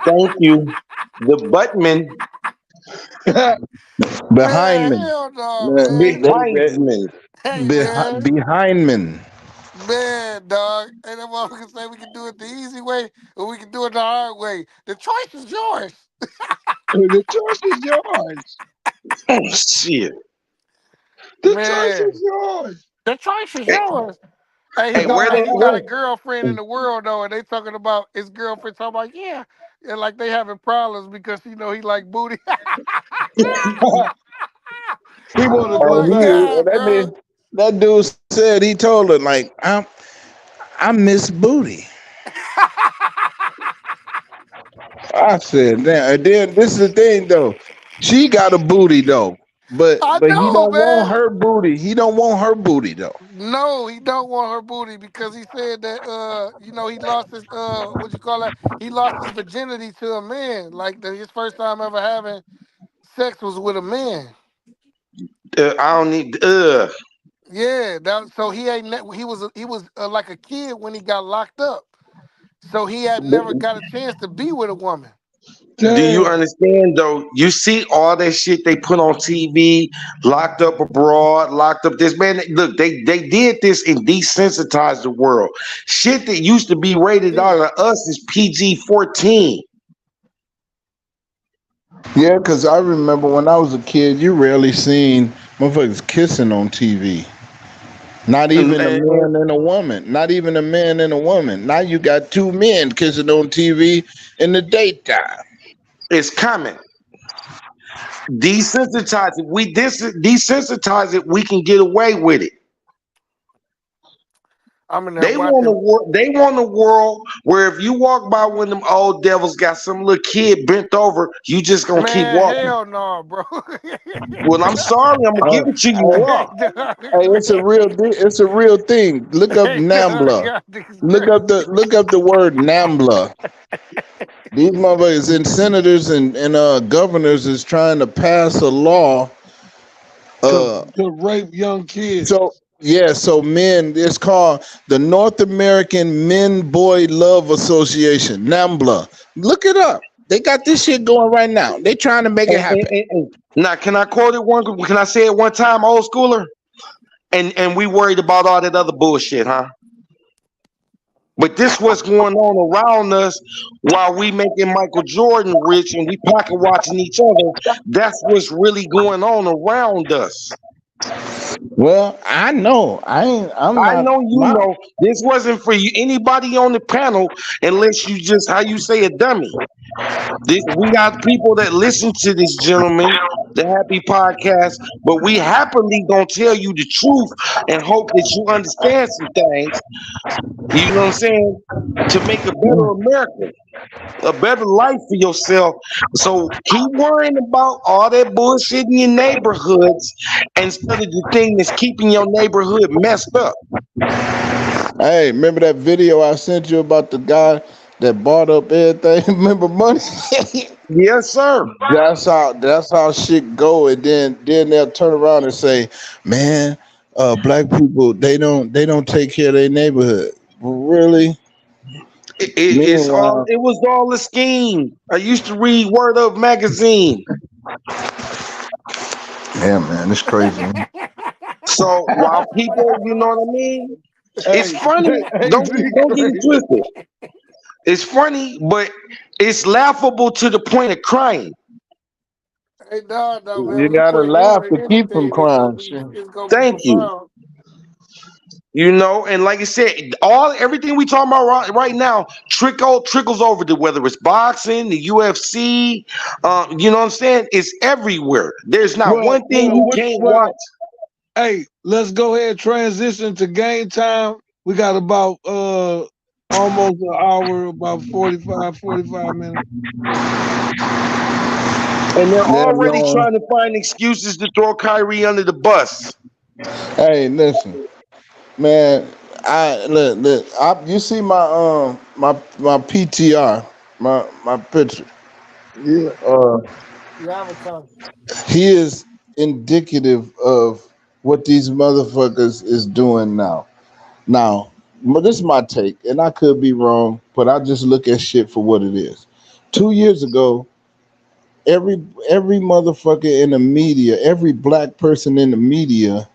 Thank you. The Buttman behind Man, me. hell no, Man, man. behind me. Hey, man. behind me. Man, dog. And that motherfucker say we can do it the easy way or we can do it the hard way. The choice is yours. The choice is yours. Shit. The choice Man, is yours. the choice is Hey, yours. Hey, hey, where they he got a where? girlfriend in the world though, and they talking about his girlfriend talking about yeah, like they having problems because he like booty. He want to Oh go Oh, my back. god, bro. that dude said he told her like I miss booty. I said, damn. And then this is the thing though. She got a booty though. But I he know, don't want man. her booty. He don't want her booty though. No, he don't want her booty because he said that he lost his what you call that? He lost his virginity to a man. Like his first time ever having sex was with a man. I don't need. Yeah, so he was like a kid when he got locked up. So he had never got a chance to be with a woman. Do you Damn. understand though? You see all that shit they put on TV, locked up abroad, locked up this man. Look, they did this and desensitized the world. Shit that used to be rated R to us is PG-14. Yeah, because I remember when I was a kid, you rarely seen motherfuckers kissing on TV. Not even a man and a woman. Not even a man and a woman. Now you got two men kissing on TV in the daytime. It's coming. Desensitize it. We desensitize it. We can get away with it. I'm in there They want a watching. world. They want a world where if you walk by one of them old devils got some little kid bent over, you just gonna keep Man, walking. hell no, bro. Well, I'm sorry. I'm gonna give it to you Hey, raw. dog, Hey, it's a real thing. Look up hey, dog, Nambla. God, this is Look up the word Nambla. These motherfuckers and senators and governors is trying to pass a law. To rape young kids. So men, it's called the North American Men Boy Love Association, NAMBLA. Look it up. They got this shit going right now. They trying to make it happen. Now, can I quote it one? Can I say it one time, old schooler? And we worried about all that other bullshit, huh? But this what's going on around us while we making Michael Jordan rich and we pocket watching each other. That's what's really going on around us. Well, I know. I'm I not. know you know this wasn't for you. Anybody on the panel, unless you just how you say a dummy. We got people that listen to this gentleman, the Happy Podcast, but we happily gonna tell you the truth and hope that you understand some things. You know what I'm saying? To make a better America, a better life for yourself. So keep worrying about all that bullshit in your neighborhoods instead of the thing that's keeping your neighborhood messed up. Hey, remember that video I sent you about the guy that bought up everything? Remember money? Yes, sir. That's how shit go. And then they'll turn around and say, "Man, black people they don't take care of their neighborhood." Really? Meanwhile, It was all a scheme. I used to read Word Up magazine. yeah, man, it's crazy. So while people, you know what I mean? It's Hey, funny. hey, Don't get it twisted. It's funny, but it's laughable to the point of crying. Hey, no, man. You When you gotta put humor laugh in to keep from anything, crying. Shit. it's gonna be Thank you. profound. You know, and like I said, everything we talking about right now trickles over to whether it's boxing, the UFC. You know what I'm saying? It's everywhere. There's not one thing you can't watch. Hey, let's go ahead and transition to game time. We got about almost an hour, about 45 minutes. And they're Yeah, already man. trying to find excuses to throw Kyrie under the bus. Hey, listen, man. You see my PTR, my picture. Yeah. You avatar. He is indicative of what these motherfuckers is doing now. Now, this is my take, and I could be wrong, but I just look at shit for what it is. 2 years ago, every motherfucker in the media, every black person in the media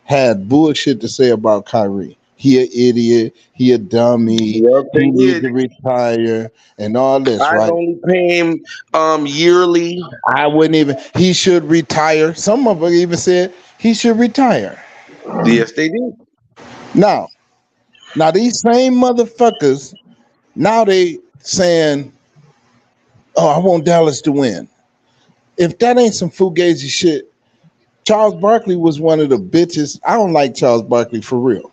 had bullshit to say about Kyrie. He an idiot, he a dummy, Yep, they he need did. to retire, and all this, I'd right? only pay him yearly. I wouldn't even. He should retire. Some of them even said he should retire. Yes, they did. Now, these same motherfuckers, now they saying, "Oh, I want Dallas to win." If that ain't some fugazi shit, Charles Barkley was one of the bitches. I don't like Charles Barkley for real.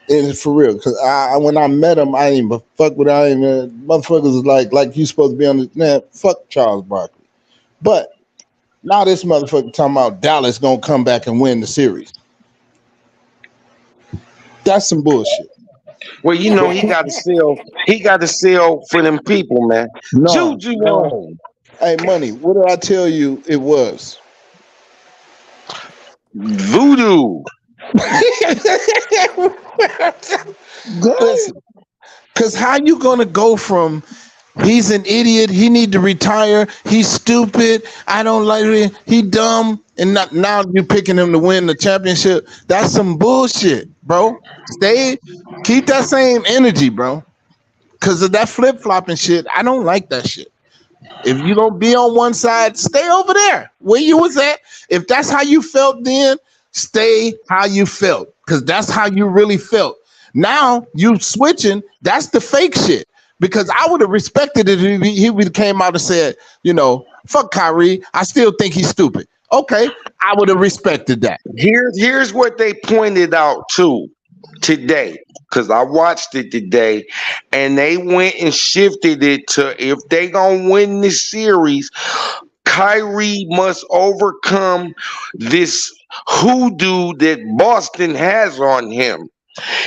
And for real, because when I met him, I didn't even fuck with him. Motherfuckers was like you supposed to be on the man. Fuck Charles Barkley. But now this motherfucker talking about Dallas gonna come back and win the series. That's some bullshit. Well, you know, he got to sell. He got to sell for them people, man. No, Juju no. on. Hey, money. What did I tell you? It was Voodoo. Listen, because how you gonna go from he's an idiot, he need to retire, he's stupid, I don't like it, he dumb, and now you picking him to win the championship? That's some bullshit, bro. Keep that same energy, bro. Because of that flip flopping shit, I don't like that shit. If you don't be on one side, stay over there where you was at. If that's how you felt then, stay how you felt, because that's how you really felt. Now you switching, that's the fake shit. Because I would have respected it if he would have came out and said, fuck Kyrie, I still think he's stupid. Okay, I would have respected that. Here's what they pointed out too today, because I watched it today, and they went and shifted it to, if they gonna win this series, Kyrie must overcome this hoodoo that Boston has on him.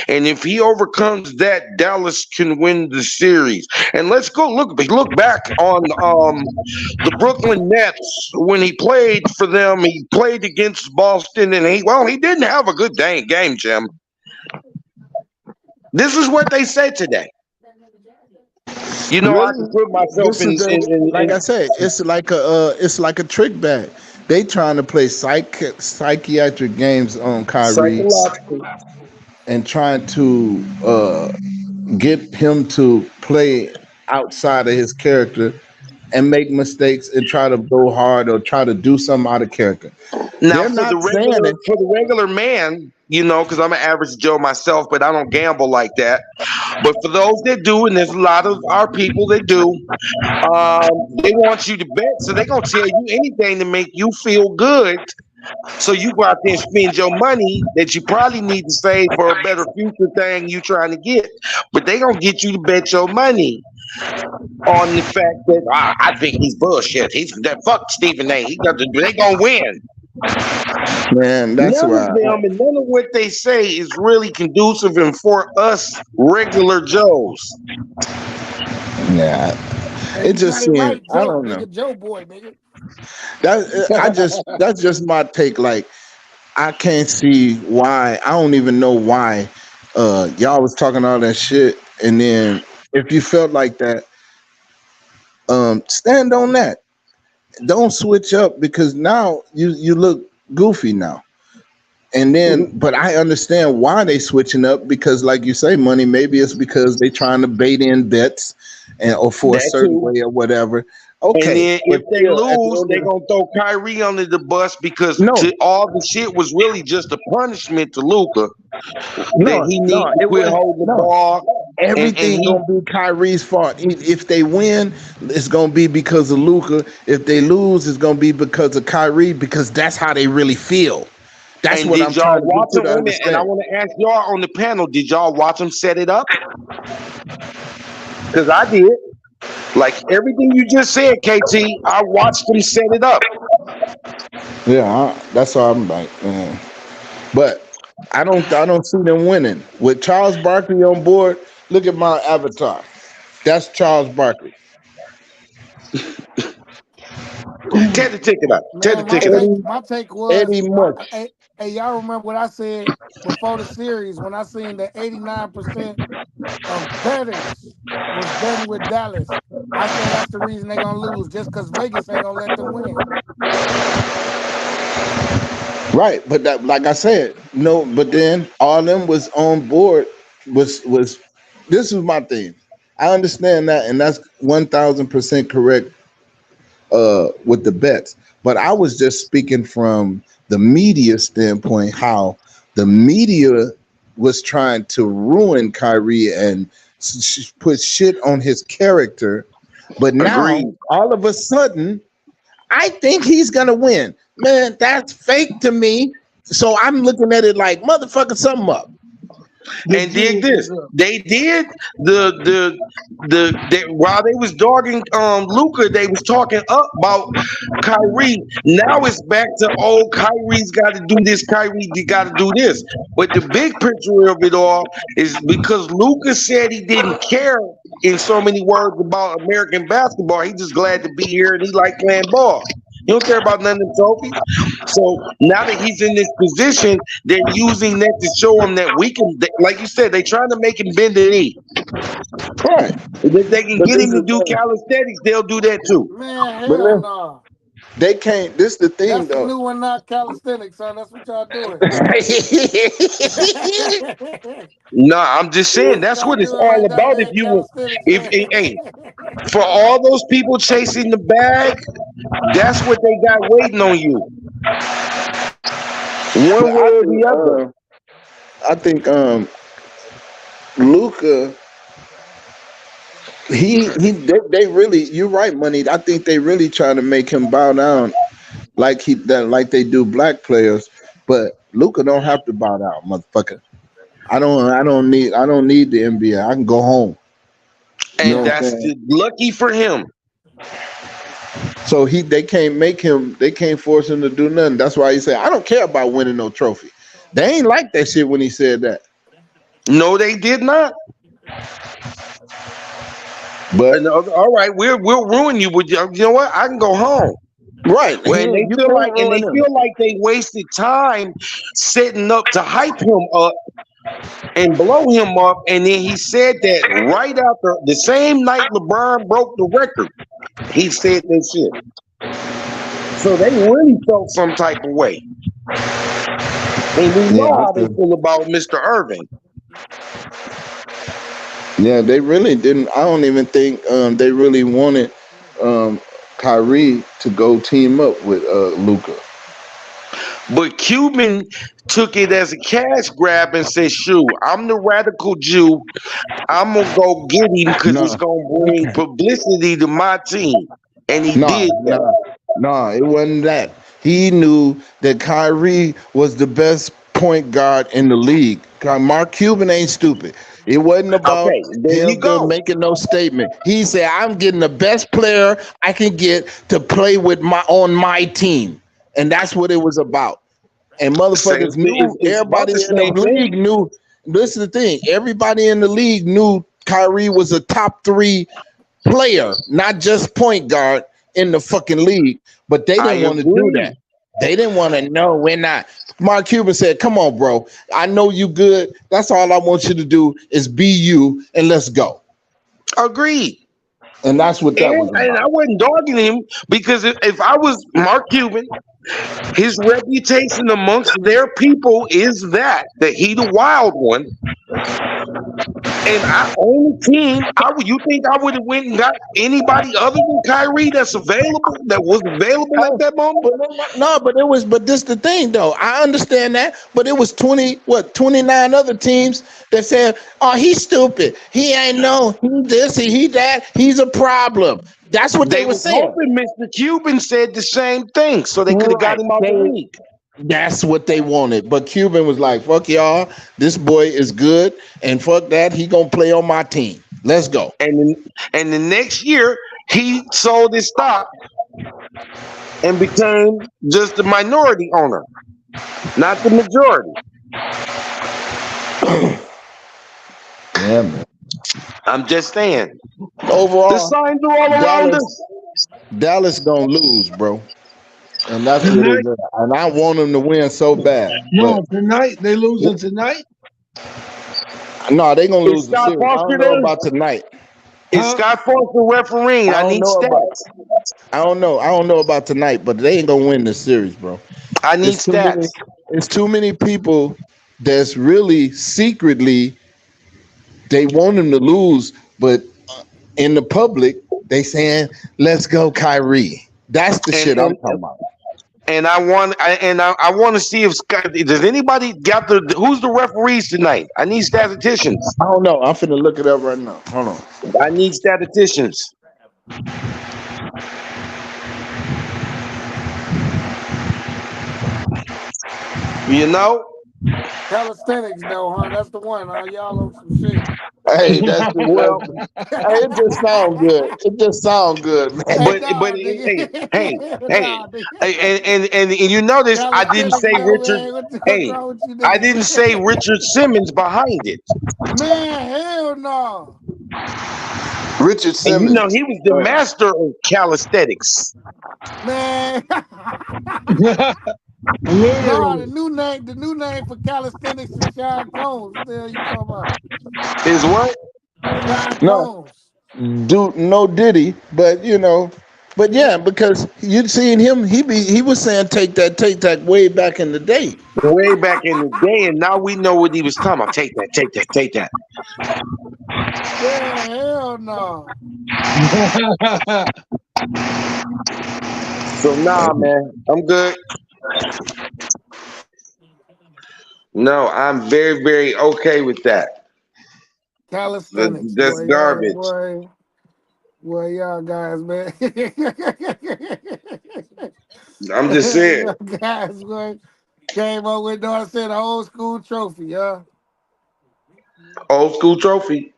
And if he overcomes that, Dallas can win the series. And let's go look back on the Brooklyn Nets when he played for them. He played against Boston, and he didn't have a good dang game, Jim. This is what they said today. You know, I can put myself in. Like I said, it's like a trick bag. They trying to play psychiatric games on Kyrie and trying to get him to play outside of his character and make mistakes and try to go hard or try to do something out of character. Now, for the regular man, because I'm an average Joe myself, but I don't gamble like that. But for those that do, and there's a lot of our people that do, they want you to bet. So they're going to tell you anything to make you feel good. So you go out there and spend your money that you probably need to save for a better future thing you trying to get. But they going to get you to bet your money on the fact that I think he's bullshit. Fuck Stephen A. They gonna win. Man, that's right. None of what they say is really conducive and for us regular Joes. Yeah, it just seems. Right, I don't know. Joe boy, nigga. That's just my take. Like, I can't see why. I don't even know why y'all was talking all that shit, and then if you felt like that, stand on that. Don't switch up, because now you look goofy now. And then, but I understand why they switching up because, like you say, money. Maybe it's because they trying to bait in bets, or for a That certain too. way or whatever. And Okay, then but if they still, at the lose, end they're of gonna throw Kyrie under the bus because no, all the shit was really just a punishment to Luka that he needs no, to it quit wasn't. holding the No, ball. And everything he gonna be Kyrie's fault. If they win, it's gonna be because of Luca. If they lose, it's gonna be because of Kyrie. Because that's how they really feel. That's and what did I'm y'all trying to watch get you him? to Wait a minute, and I understand. want to ask y'all on the panel, did y'all watch him set it up? Because I did. Like everything you just said, KT, I watched him set it up. Yeah, that's all I'm like, man. But I don't see them winning with Charles Barkley on board. Look at my avatar. That's Charles Barkley. Tear the ticket up. Tear the Man, ticket up. my take was, Eddie Much. hey, y'all remember what I said before the series when I seen that 89% of bettors was betting with Dallas. I said that's the reason they're gonna lose, just because Vegas ain't gonna let them win. Right, but that, like I said, no. But then all them was on board. Was this was my thing. I understand that, and that's 1,000% correct. With the bets, but I was just speaking from the media standpoint. How the media was trying to ruin Kyrie and put shit on his character, but now Agreed. all of a sudden, I think he's gonna win. Man, that's fake to me. So I'm looking at it like motherfucker, something up. And dig this, they did while they was dogging Luka, they was talking up about Kyrie. Now it's back to Kyrie's got to do this, Kyrie got to do this. But the big picture of it all is because Luka said he didn't care in so many words about American basketball. He just glad to be here and he like playing ball. He don't care about none of the trophies. So now that he's in this position, they're using that to show him that we can, like you said, they trying to make him bend the knee. Right. If they can But get this him to is do calisthenics, they'll do that too. Man, but hell no. they can't. This the thing That's the though. new one, not calisthenics, son. That's what y'all doing. Nah, I'm just saying that's Y'all what it's doing all like that about. If man you, calisthenics. hey, for all those people chasing the bag, that's what they got waiting on you. One way or the other. I think Luca, they really, you're right, money. I think they really trying to make him bow down like like they do black players. But Luca don't have to bow down, motherfucker. I don't need the NBA. I can go home. You know And what I'm that's saying? lucky for him. So they can't force him to do nothing. That's why he said, I don't care about winning no trophy. They ain't like that shit when he said that. No, they did not. But All right, we'll ruin you. With you know what? I can go home. right, When they you feel can't like, and they ruin him. feel like they wasted time setting up to hype him up and blow him up, and then he said that right after the same night LeBron broke the record, he said that shit. So they really felt some type of way, and we know how they feel about Mr. Irving. Yeah, they really didn't. I don't even think they really wanted Kyrie to go team up with Luca. But Cuban took it as a cash grab and said, "Shoot, I'm the radical Jew. I'm gonna go get him because it's gonna bring publicity to my team." And he did that. No, it wasn't that. He knew that Kyrie was the best point guard in the league. Mark Cuban ain't stupid. It wasn't about him making no statement. He said, "I'm getting the best player I can get to play with on my team," and that's what it was about. And motherfuckers knew. Everybody in the league knew. This is the thing. Everybody in the league knew Kyrie was a top 3 player, not just point guard in the fucking league. But they didn't want to do that. They didn't want to know. We're not. Mark Cuban said, "Come on, bro. I know you good. That's all I want you to do is be you, and let's go." Agreed. And that's what that was about. And I wasn't dogging him because if I was Mark Cuban His reputation amongst their people is that he the wild one. And on the team, you think I would have went and got anybody other than Kyrie that was available at that moment? No, but this the thing though. I understand that, but it was 29 other teams that said, "Oh, he's stupid. He ain't he this, he that. He's a problem." That's what they were saying. Hoping Mr. Cuban said the same thing, so they could have got him out the league. That's what they wanted. But Cuban was like, fuck y'all. This boy is good. And fuck that. He going to play on my team. Let's go. And the next year, he sold his stock and became just the minority owner, not the majority. Yeah, man. I'm just saying. Overall, the signs are all around us. Dallas going to lose, bro. And that's what it is. And I want them to win so bad. No, tonight they losing tonight. No, they gonna lose the series. I don't know about tonight. Is Scott Foster refereeing? I need stats. I don't know. I don't know about tonight, but they ain't gonna win this series, bro. I need stats. It's too many people that's really secretly they want them to lose, but in the public they saying, "Let's go, Kyrie." That's the shit I'm talking about. And I want to see if does anybody got who's the referees tonight? I need statisticians. I don't know. I'm finna look it up right now. Hold on. I need statisticians. You know? Calisthenics though, huh? That's the one. Y'all on some shit. Hey, that's well. Hey, it just sounds good. It just sounds good, man. And you notice I didn't say Richard. I didn't say Richard Simmons behind it. Man, hell no. Richard Simmons. And he was the master of calisthenics. Man. No, the new name for calisthenics is Sean Combs. What the hell you talking about? Is what? Sean Combs. No Diddy, but but yeah, because you'd seen him, he was saying take that way back in the day. Way back in the day, and now we know what he was talking about. Take that. Yeah, hell no. So nah, man, I'm good. No, I'm very, very okay with that. Calisthenics. That's garbage. Boy, y'all guys, man. I'm just saying. Guys, boy, came up with, I said, an old school trophy, huh? Old school trophy.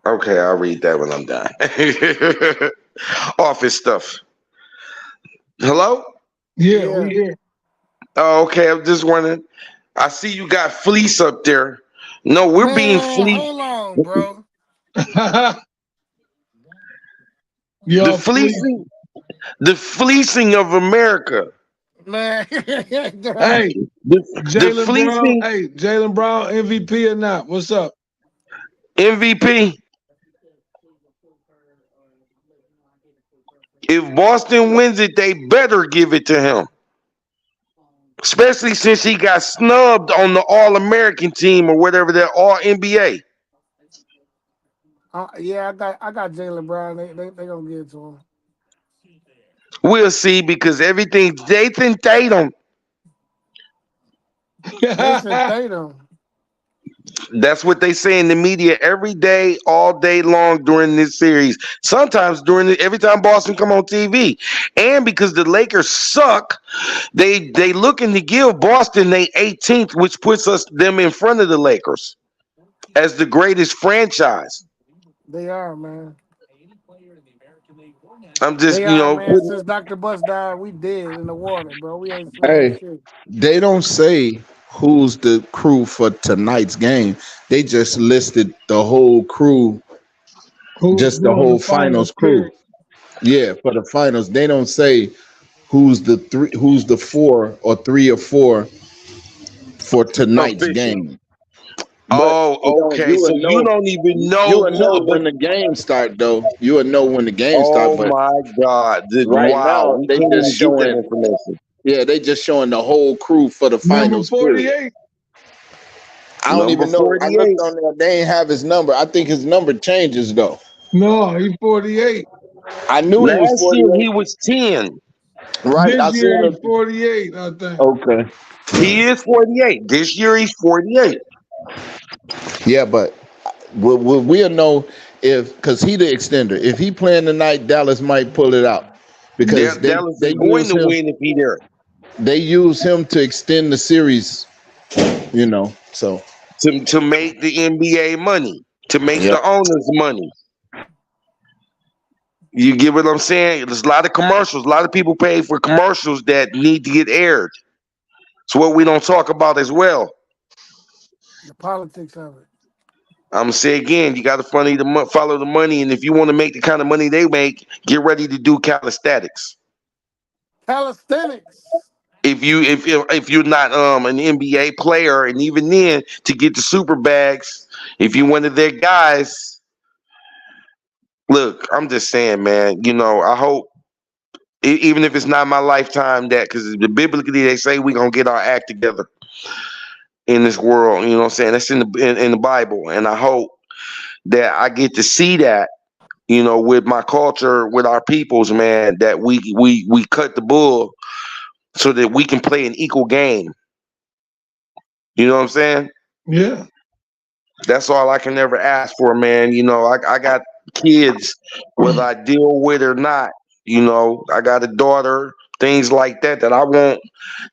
Okay, I'll read that when I'm done. Office stuff. Hello? Yeah, we here. Oh, okay. I'm just wondering. I see you got fleece up there. No, we're being fleeced. Hold on, bro. The fleecing of America. Man. Hey, Jaylen Brown, MVP or not? What's up? MVP. If Boston wins it, they better give it to him. Especially since he got snubbed on the All-American team or whatever, they're All-NBA. Yeah, I got Jaylen Brown. They gonna give it to him. We'll see, because everything's Jason Tatum. Jason Tatum. That's what they say in the media every day, all day long during this series. Sometimes every time Boston come on TV. And because the Lakers suck, they looking to give Boston their 18th, which puts them in front of the Lakers as the greatest franchise. They are, man. I'm just, man, since Dr. Bus died, we dead in the water, bro. We ain't shit. They don't say who's the crew for tonight's game. They just listed the whole crew, just the whole finals crew. Yeah, for the finals. They don't say who's the 4 or 3 or 4 for tonight's game. Oh, okay. You So will you know. don't even You know will know who, but when the game start, though. You will know when the game start. oh But my God. right Wow. now, We they can't just even get that showing. information. Yeah, they just showing the whole crew for the Number finals. Period. 48. I don't Number even know. I 48. looked on there. They ain't have his number. I think his number changes though. No, he's 48. I knew he was Last year he 48. was 10. Right. This I seen year he's him. 48, I think. Okay. He is 48. This year he's 48. Yeah, but we'll know if because he the extender. If he playing tonight, Dallas might pull it out because Dallas they is going use to him. win if he there. They use him to extend the series. You know. So To make the NBA money, to make yeah. the owners money. You get what I'm saying? There's a lot of commercials. A lot of people pay for commercials that need to get aired. It's what we don't talk about as well. The politics of it. I'm gonna say again, you got to follow the money, and if you want to make the kind of money they make, get ready to do calisthenics. Calisthenics. If you're not an NBA player, and even then to get the super bags, if you're one of their guys, look, I'm just saying, man. You know, I hope even if it's not my lifetime, that because biblically they say we're gonna get our act together in this world. You know what I'm saying? That's in the Bible, and I hope that I get to see that. You know, with my culture, with our peoples, man, that we cut the bull so that we can play an equal game. You know what I'm saying? Yeah. That's all I can ever ask for, man. You know, I got kids, whether I deal with or not. You know, I got a daughter, things like that, that I want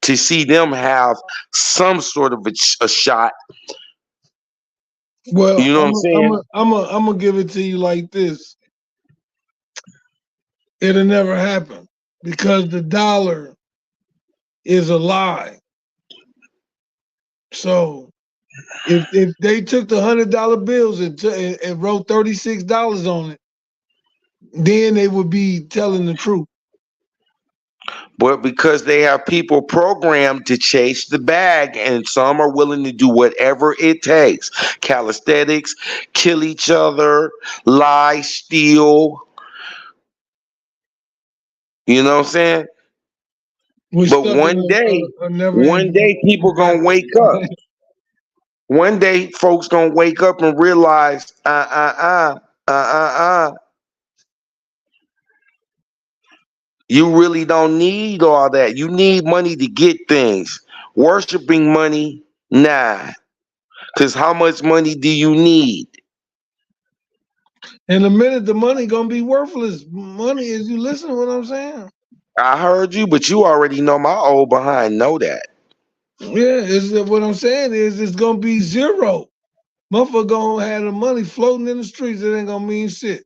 to see them have some sort of a shot. Well, You know what I'm saying? I'm gonna give it to you like this. It'll never happen because the dollar is a lie. So if they took the $100 bills and wrote $36 on it, then they would be telling the truth. But because they have people programmed to chase the bag, and some are willing to do whatever it takes, calisthenics, kill each other, lie, steal. You know what I'm saying? We're But stuck in a never one ending. day people gonna wake up. One day folks gonna wake up and realize, you really don't need all that. You need money to get things. Worshipping money, nah. Because how much money do you need? In a minute, the money gonna be worthless. Money is, you listen to what I'm saying? I heard you, but you already know my old behind know that. Yeah, what I'm saying is it's gonna be zero. Motherfucker gonna have the money floating in the streets. It ain't gonna mean shit.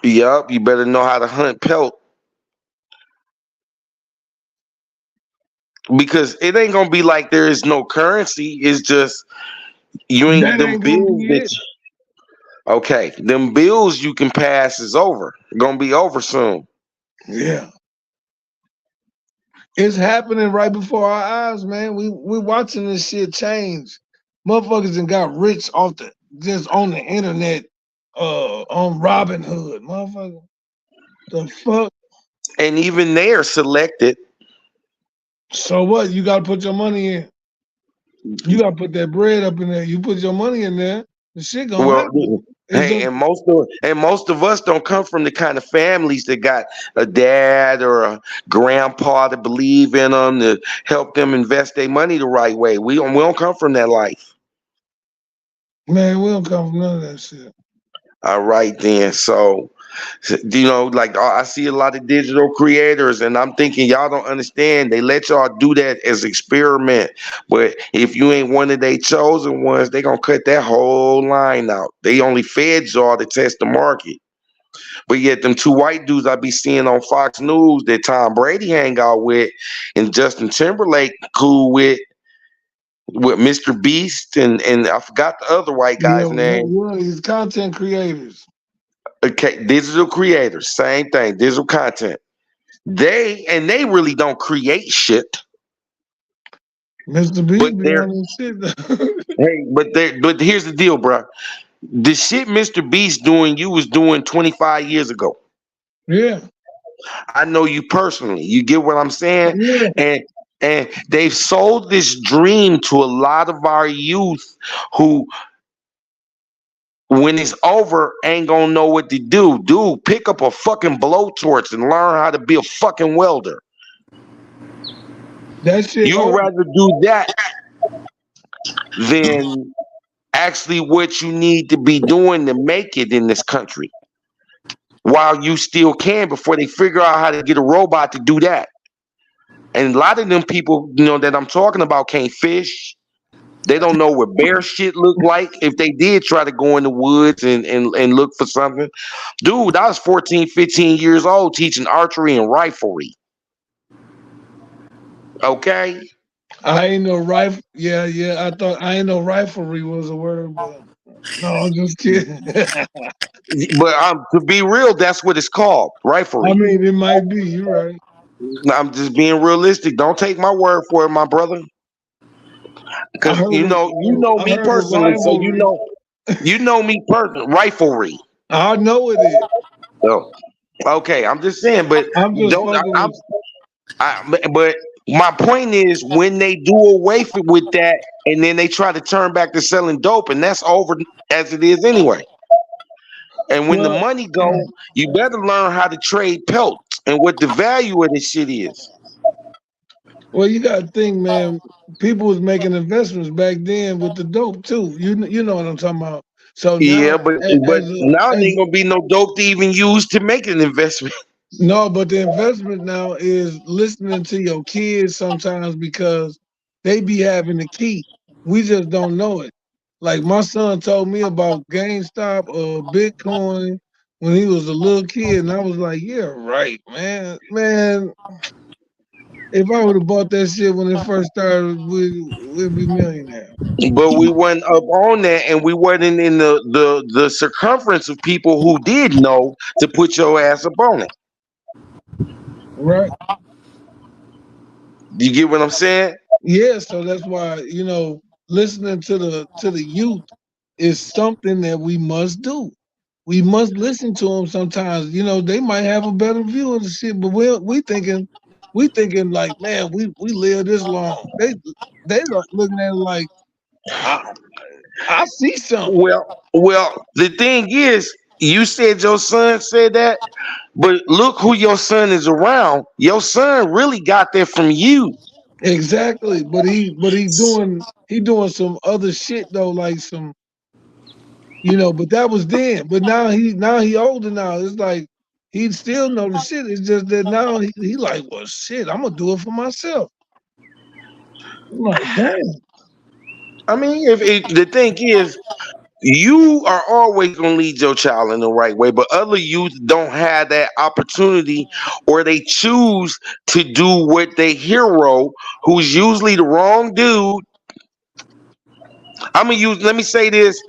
Yup, you better know how to hunt pelt. Because it ain't gonna be like there is no currency. It's just you ain't That them ain't gonna bills be that it. okay, them bills you can pass is over. Gonna be over soon. Yeah. It's happening right before our eyes, man. We watching this shit change. Motherfuckers and got rich off just on the internet, on Robinhood. Motherfucker. The fuck? And even they are selected. So what? You gotta put your money in. You gotta put that bread up in there. You put your money in there, the shit gonna Well, happen. It's hey, just, and most of us don't come from the kind of families that got a dad or a grandpa to believe in them to help them invest their money the right way. We don't come from that life. man, we don't come from none of that shit. All right, then. So, you know, like I see a lot of digital creators, and I'm thinking y'all don't understand. They let y'all do that as experiment, but if you ain't one of they chosen ones, they gonna cut that whole line out. They only fed y'all to test the market. But yet, them two white dudes I be seeing on Fox News that Tom Brady hang out with, and Justin Timberlake cool with Mr. Beast, and I forgot the other white guy's name. These content creators. Okay, digital creators, same thing, digital content. They really don't create shit. Mr. B But be they're on this shit. Though. hey, but here's the deal, bro. The shit Mr. Beast doing, you was doing 25 years ago. Yeah, I know you personally. You get what I'm saying? yeah. And they've sold this dream to a lot of our youth who, when it's over, ain't gonna know what to do. Dude, pick up a fucking blowtorch and learn how to be a fucking welder. That shit. You'd rather do that than actually what you need to be doing to make it in this country while you still can, before they figure out how to get a robot to do that. And a lot of them people, that I'm talking about can't fish. They don't know what bear shit look like if they did try to go in the woods and look for something. Dude, I was 14, 15 years old teaching archery and riflery. Okay? I ain't no rifle. Yeah, yeah. I thought I ain't no riflery was a word, but no, I'm just kidding. But to be real, that's what it's called, I riflery. mean, it might be. You're right. I'm just being realistic. Don't take my word for it, my brother. I Because heard. you know I me heard personally, so rivalry. you know me personally. Riflery. I know it is. So, okay, I'm just saying, but I'm just don't. fucking with. But my point is, when they do away with that, and then they try to turn back to selling dope, and that's over as it is anyway. And when the Well, money go, you better learn how to trade pelts and what the value of this shit is. well, you got to think, man. People was making investments back then with the dope too. You know what I'm talking about. So Yeah, now, but now there ain't gonna be no dope to even use to make an investment. no, but the investment now is listening to your kids sometimes because they be having the key. We just don't know it. Like my son told me about GameStop or Bitcoin when he was a little kid, and I was like, "Yeah, right, man. Man, if I would have bought that shit when it first started, we'd be millionaire." But we went up on that, and we wasn't in the circumference of people who did know to put your ass up on it. Right? Do you get what I'm saying? Yeah. So that's why listening to the youth is something that we must do. We must listen to them sometimes. They might have a better view of the shit, but we thinking like, man, we live this long. They looking at it like, I I see something. Well, the thing is, you said your son said that, but look who your son is around. Your son really got that from you. Exactly. But he doing some other shit though, like some, but that was then. But now he older now. It's like he still know the shit. It's just that now he like, well shit, I'm gonna do it for myself. I'm like, damn. I mean, the thing is, you are always going to lead your child in the right way, but other youth don't have that opportunity, or they choose to do what they hero, who's usually the wrong dude. Let me say this,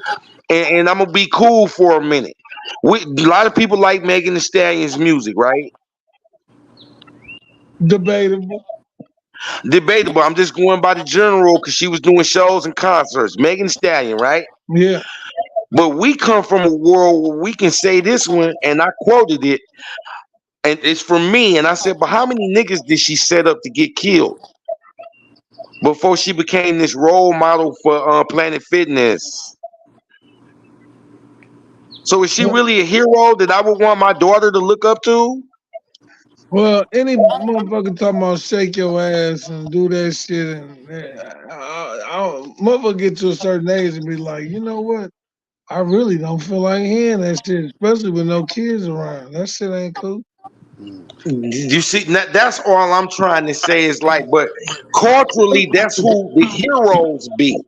and I'm gonna be cool for a minute. A lot of people like Megan Thee Stallion's music, right? Debatable. Debatable. I'm just going by the general because she was doing shows and concerts. Megan Thee Stallion, right? Yeah. But we come from a world where we can say this one, and I quoted it, and it's from me. And I said, but how many niggas did she set up to get killed before she became this role model for Planet Fitness? So is she really a hero that I would want my daughter to look up to? Well, any motherfucker talking about shake your ass and do that shit, and motherfucker get to a certain age and be like, you know what? I really don't feel like hearing that shit, especially with no kids around. That shit ain't cool. You see, that's all I'm trying to say is like, but culturally, that's who the heroes be.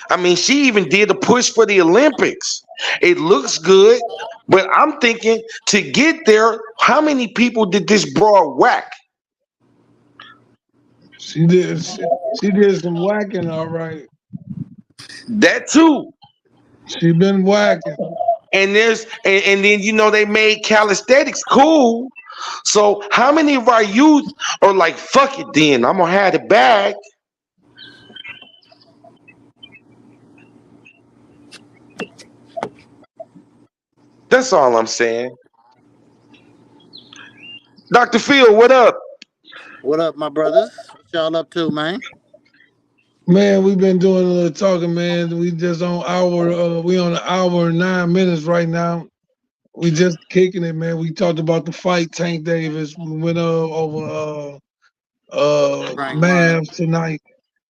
I mean, she even did a push for the Olympics. It looks good, but I'm thinking to get there, how many people did this broad whack? She did some whacking, all right. That too. She been whacking. And then they made calisthenics cool. So how many of our youth are like, fuck it then, I'm gonna have the bag? That's all I'm saying. Dr. Phil, what up? What up, my brothers? What y'all up to, man? Man, we've been doing a little talking, man. We just on we on an hour and 9 minutes right now. We just kicking it, man. We talked about the fight, Tank Davis. We went over Frank Warren. Mavs tonight.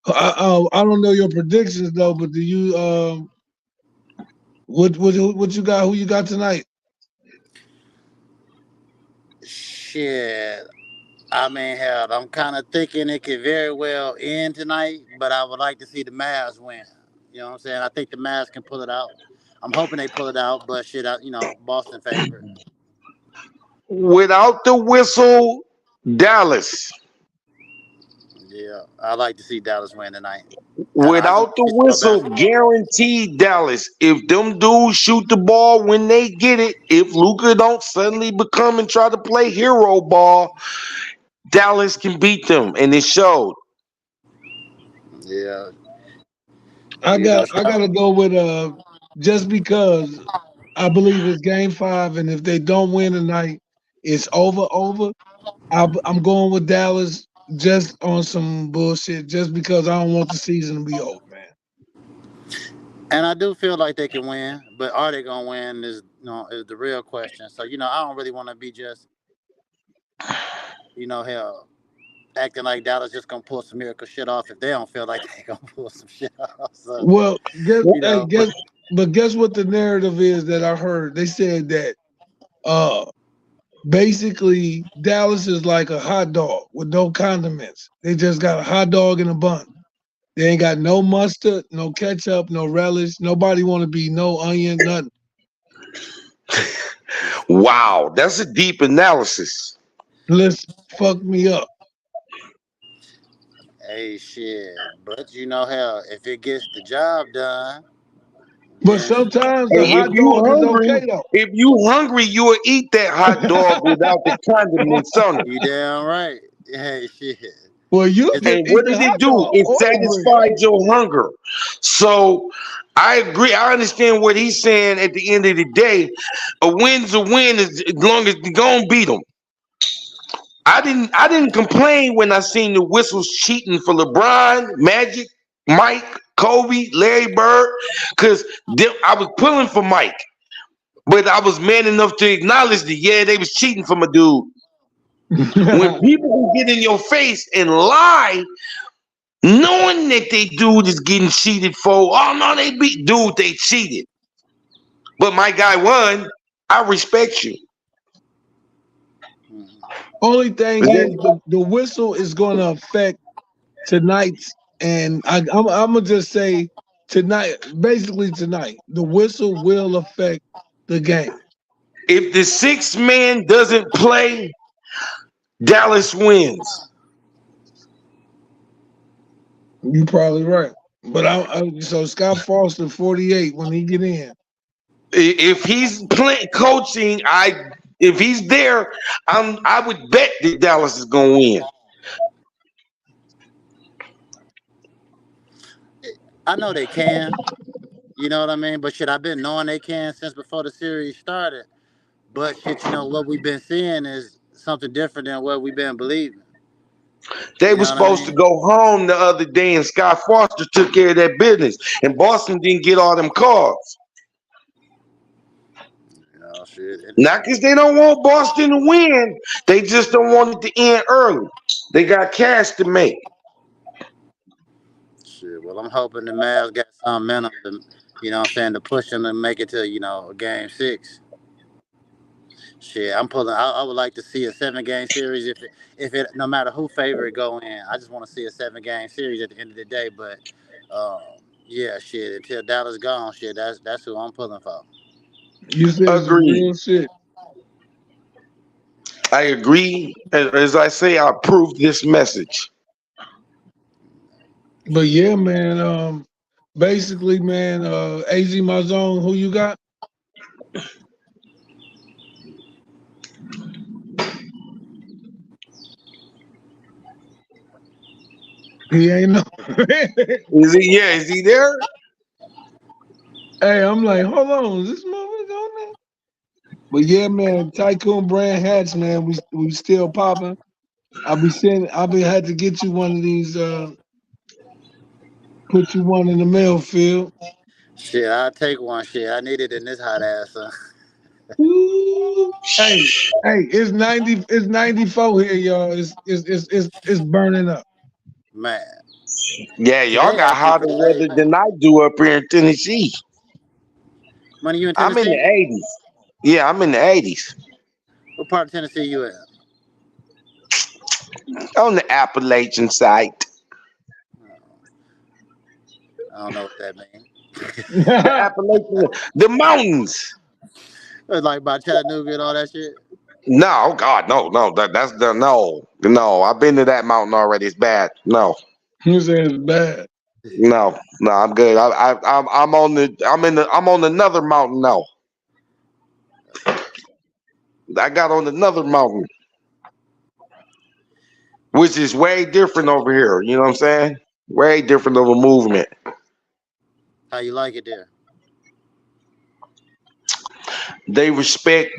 I don't know your predictions though, but do you what you got? Who you got tonight? Shit. I mean, hell, I'm kind of thinking it could very well end tonight, but I would like to see the Mavs win. You know what I'm saying? I think the Mavs can pull it out. I'm hoping they pull it out, but shit, Boston favorite. Without the whistle, Dallas. Yeah, I like to see Dallas win tonight. Without the whistle, guaranteed Dallas. If them dudes shoot the ball when they get it, if Luka don't suddenly become and try to play hero ball, Dallas can beat them, and it showed. Yeah. I gotta go with just because I believe it's game 5, and if they don't win tonight, it's over. I'm going with Dallas just on some bullshit, just because I don't want the season to be over, man. And I do feel like they can win, but are they gonna win is the real question. So I don't really want to be just hell acting like Dallas just gonna pull some miracle shit off if they don't feel like they gonna pull some shit off. So, Well, guess what the narrative is that I heard? They said that basically Dallas is like a hot dog with no condiments. They just got a hot dog in a bun. They ain't got no mustard, no ketchup, no relish. Nobody want to be no onion, nothing. Wow, that's a deep analysis. Let's fuck me up. hey, shit. But hell, if it gets the job done. But sometimes the hot dog is okay though. If you hungry, you will eat that hot dog without the condiments on it. You damn right. Hey, shit. Well, you and what did it do? It satisfied your hunger. So I agree. I understand what he's saying. At the end of the day, a win's a win as long as you're gonna beat them. I didn't complain when I seen the whistles cheating for LeBron, Magic, Mike, Kobe, Larry Bird, because I was pulling for Mike, but I was man enough to acknowledge that they was cheating for my dude. When people get in your face and lie, knowing that they dude is getting cheated for, oh no, they beat dude, they cheated. But my guy won. I respect you. Only thing that the whistle is going to affect tonight's, and I'm gonna just say tonight, basically tonight, the whistle will affect the game. If the 6th man doesn't play, Dallas wins. You're probably right, but so Scott Foster 48 when he get in. If he's coaching, if he's there, I would bet that Dallas is gonna win. I know they can. You know what I mean? But shit, I've been knowing they can since before the series started. But shit, what we've been seeing is something different than what we've been believing. They were supposed to go home the other day, and Scott Foster took care of that business, and Boston didn't get all them calls. Shit. Not because they don't want Boston to win, they just don't want it to end early. They got cash to make. Shit, well, I'm hoping the Mavs got some momentum, to push them and make it to, a game 6. Shit, I'm pulling. I would like to see a 7-game series if it no matter who favorite go in. I just want to see a 7-game series at the end of the day. But yeah, shit. Until Dallas gone, shit. That's who I'm pulling for. You said real shit. I agree. As I say, I approve this message. But yeah, man. Basically, man. AZ my zone. Who you got? He ain't no. Is he? Yeah, is he there? Hey, I'm like, hold on, is this motherfucker on there? But yeah, man, Tycoon brand hats, man. We still popping. I'll be had to get you one of these. Put you one in the mail, Phil. Shit, I'll take one. Shit, I need it in this hot ass. Woo. Hey, it's 90. It's 94 here, y'all. It's burning up. Man, Yeah, y'all today got actually hotter pretty laid weather back. than I do up here in Tennessee. Money, you in I'm in the Tennessee? 80s. Yeah, I'm in the 80s. What part of Tennessee you at? On the Appalachian side. I don't know what that means. The Appalachian, the mountains. It's like by Chattanooga and all that shit. No, God, no. That's the no. I've been to that mountain already. It's bad. No, You say it's bad. no. I'm good. I'm on the. I'm on another mountain now. I got on another mountain, which is way different over here. You know what I'm saying? Way different of a movement. How you like it there? They respect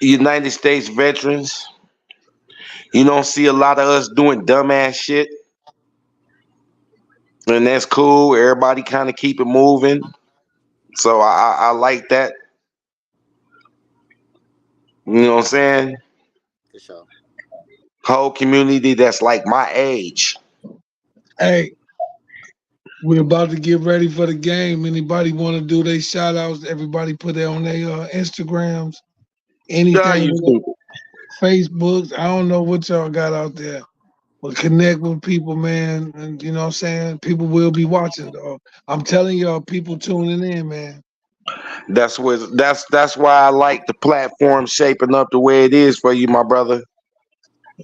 United States veterans. You don't see a lot of us doing dumbass shit, and that's cool. Everybody kind of keep it moving. So I like that. You know what I'm saying? For sure. Whole community that's like my age. Hey, we're about to get ready for the game. Anybody want to do their shout outs? Everybody put it on their Instagrams. Yeah, Anything you with stupid. Facebooks. I don't know what y'all got out there. But connect with people, man. And you know what I'm saying? People will be watching, though. I'm telling y'all, people tuning in, man. That's why I like the platform shaping up the way it is for you, my brother.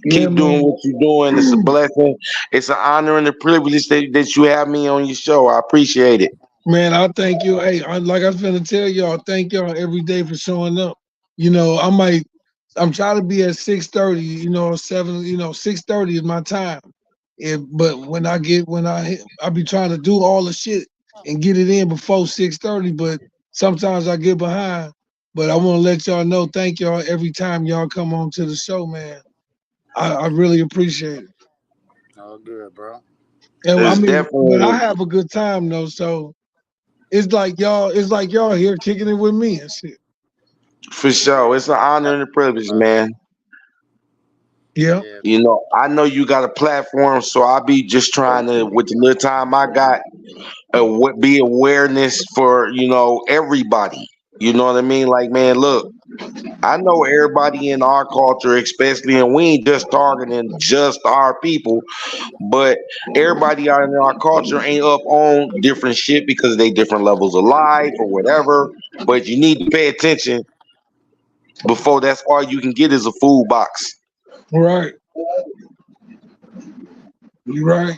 Yeah, Keep doing man. what you're doing. It's a blessing. It's an honor and a privilege that you have me on your show. I appreciate it. Man, I thank you. Hey, like I was finna tell y'all, thank y'all every day for showing up. You know, I'm trying to be at 6:30. You know, 7. You know, 6:30 is my time. But I be trying to do all the shit and get it in before 6:30. But sometimes I get behind. But I want to let y'all know, thank y'all every time y'all come on to the show, man. I really appreciate it. All good, bro. And I It's mean, but I definitely have a good time though, so it's like y'all here kicking it with me and shit. for sure. It's an honor and a privilege, Right. man. Yeah. Yeah. You know, I know you got a platform, so I'll be just trying to, with the little time I got, be awareness for everybody. You know what I mean? Like, man, look, I know everybody in our culture, especially, and we ain't just targeting just our people, but everybody out in our culture ain't up on different shit because they different levels of life or whatever. But you need to pay attention before that's all you can get is a food box. Right. You right.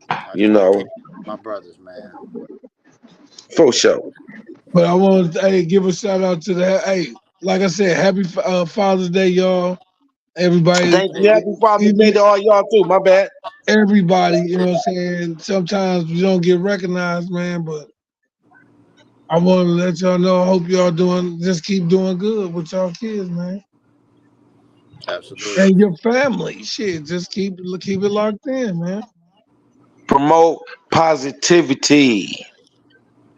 I You just gotta take know, my brothers, man. for sure. But I want to give a shout out to like I said, happy Father's Day, y'all. Everybody, Thank you. Happy Father's Day even to all y'all too. My bad. everybody, you know what I'm saying? Sometimes we don't get recognized, man, but I want to let y'all know. I hope y'all just keep doing good with y'all kids, man. Absolutely. And your family. Shit, just keep it locked in, man. Promote positivity.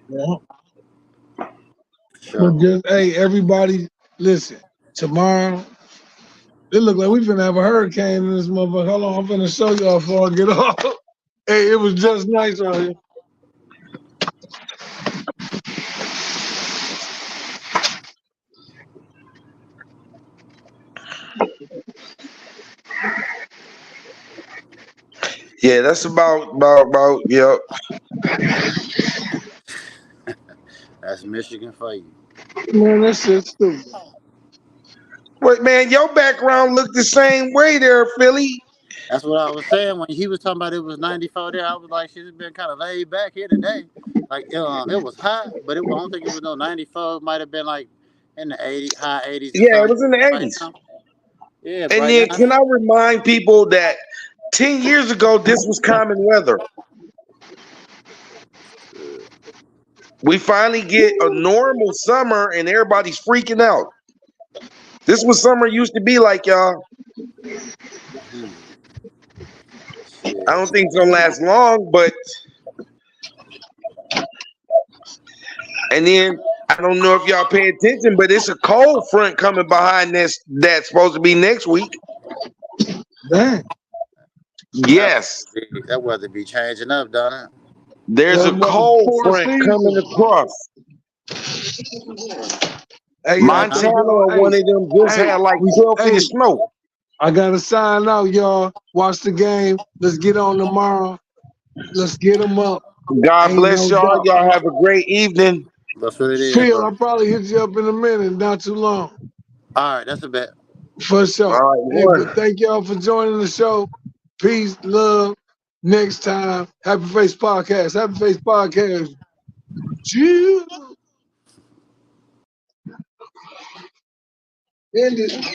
Yeah. For But sure. just everybody, listen. Tomorrow, it look like we finna have a hurricane in this motherfucker. Hold on, I'm finna show y'all before I get off. Hey, it was just nice out here. Yeah, that's about yeah. That's Michigan for you. Man, that shit's stupid. Wait, man, your background looked the same way there, Philly. That's what I was saying when he was talking about it was 94 there. I was like, shit, it's been kind of laid back here today. Like, it was hot, but I don't think it was no 94. It might have been like in the 80, high 80s or Yeah, it something was in the right 80s. now. Yeah, And right then now. can I remind people that 10 years ago this was common weather. We finally get a normal summer and everybody's freaking out. This was summer used to be like, y'all. Hmm. I don't think it's gonna last long, but and then I don't know if y'all pay attention, but it's a cold front coming behind this that's supposed to be next week. Dang. Yes, That weather be changing up, don't it? there's That a cold motherfucking front season. coming across. Hey, Montana or one of them just had like 12 feet of snow. I gotta sign out, y'all. Watch the game. Let's get on tomorrow. Let's get them up. God Ain't bless no y'all. doubt. Y'all have a great evening. That's what it is, Phil, bro. I'll probably hit you up in a minute, not too long. All right, that's a bet. For sure. All right, Hey, one. but thank y'all for joining the show. Peace, love. Next time, Happy Face Podcast. Happy Face Podcast. Cheers. End it.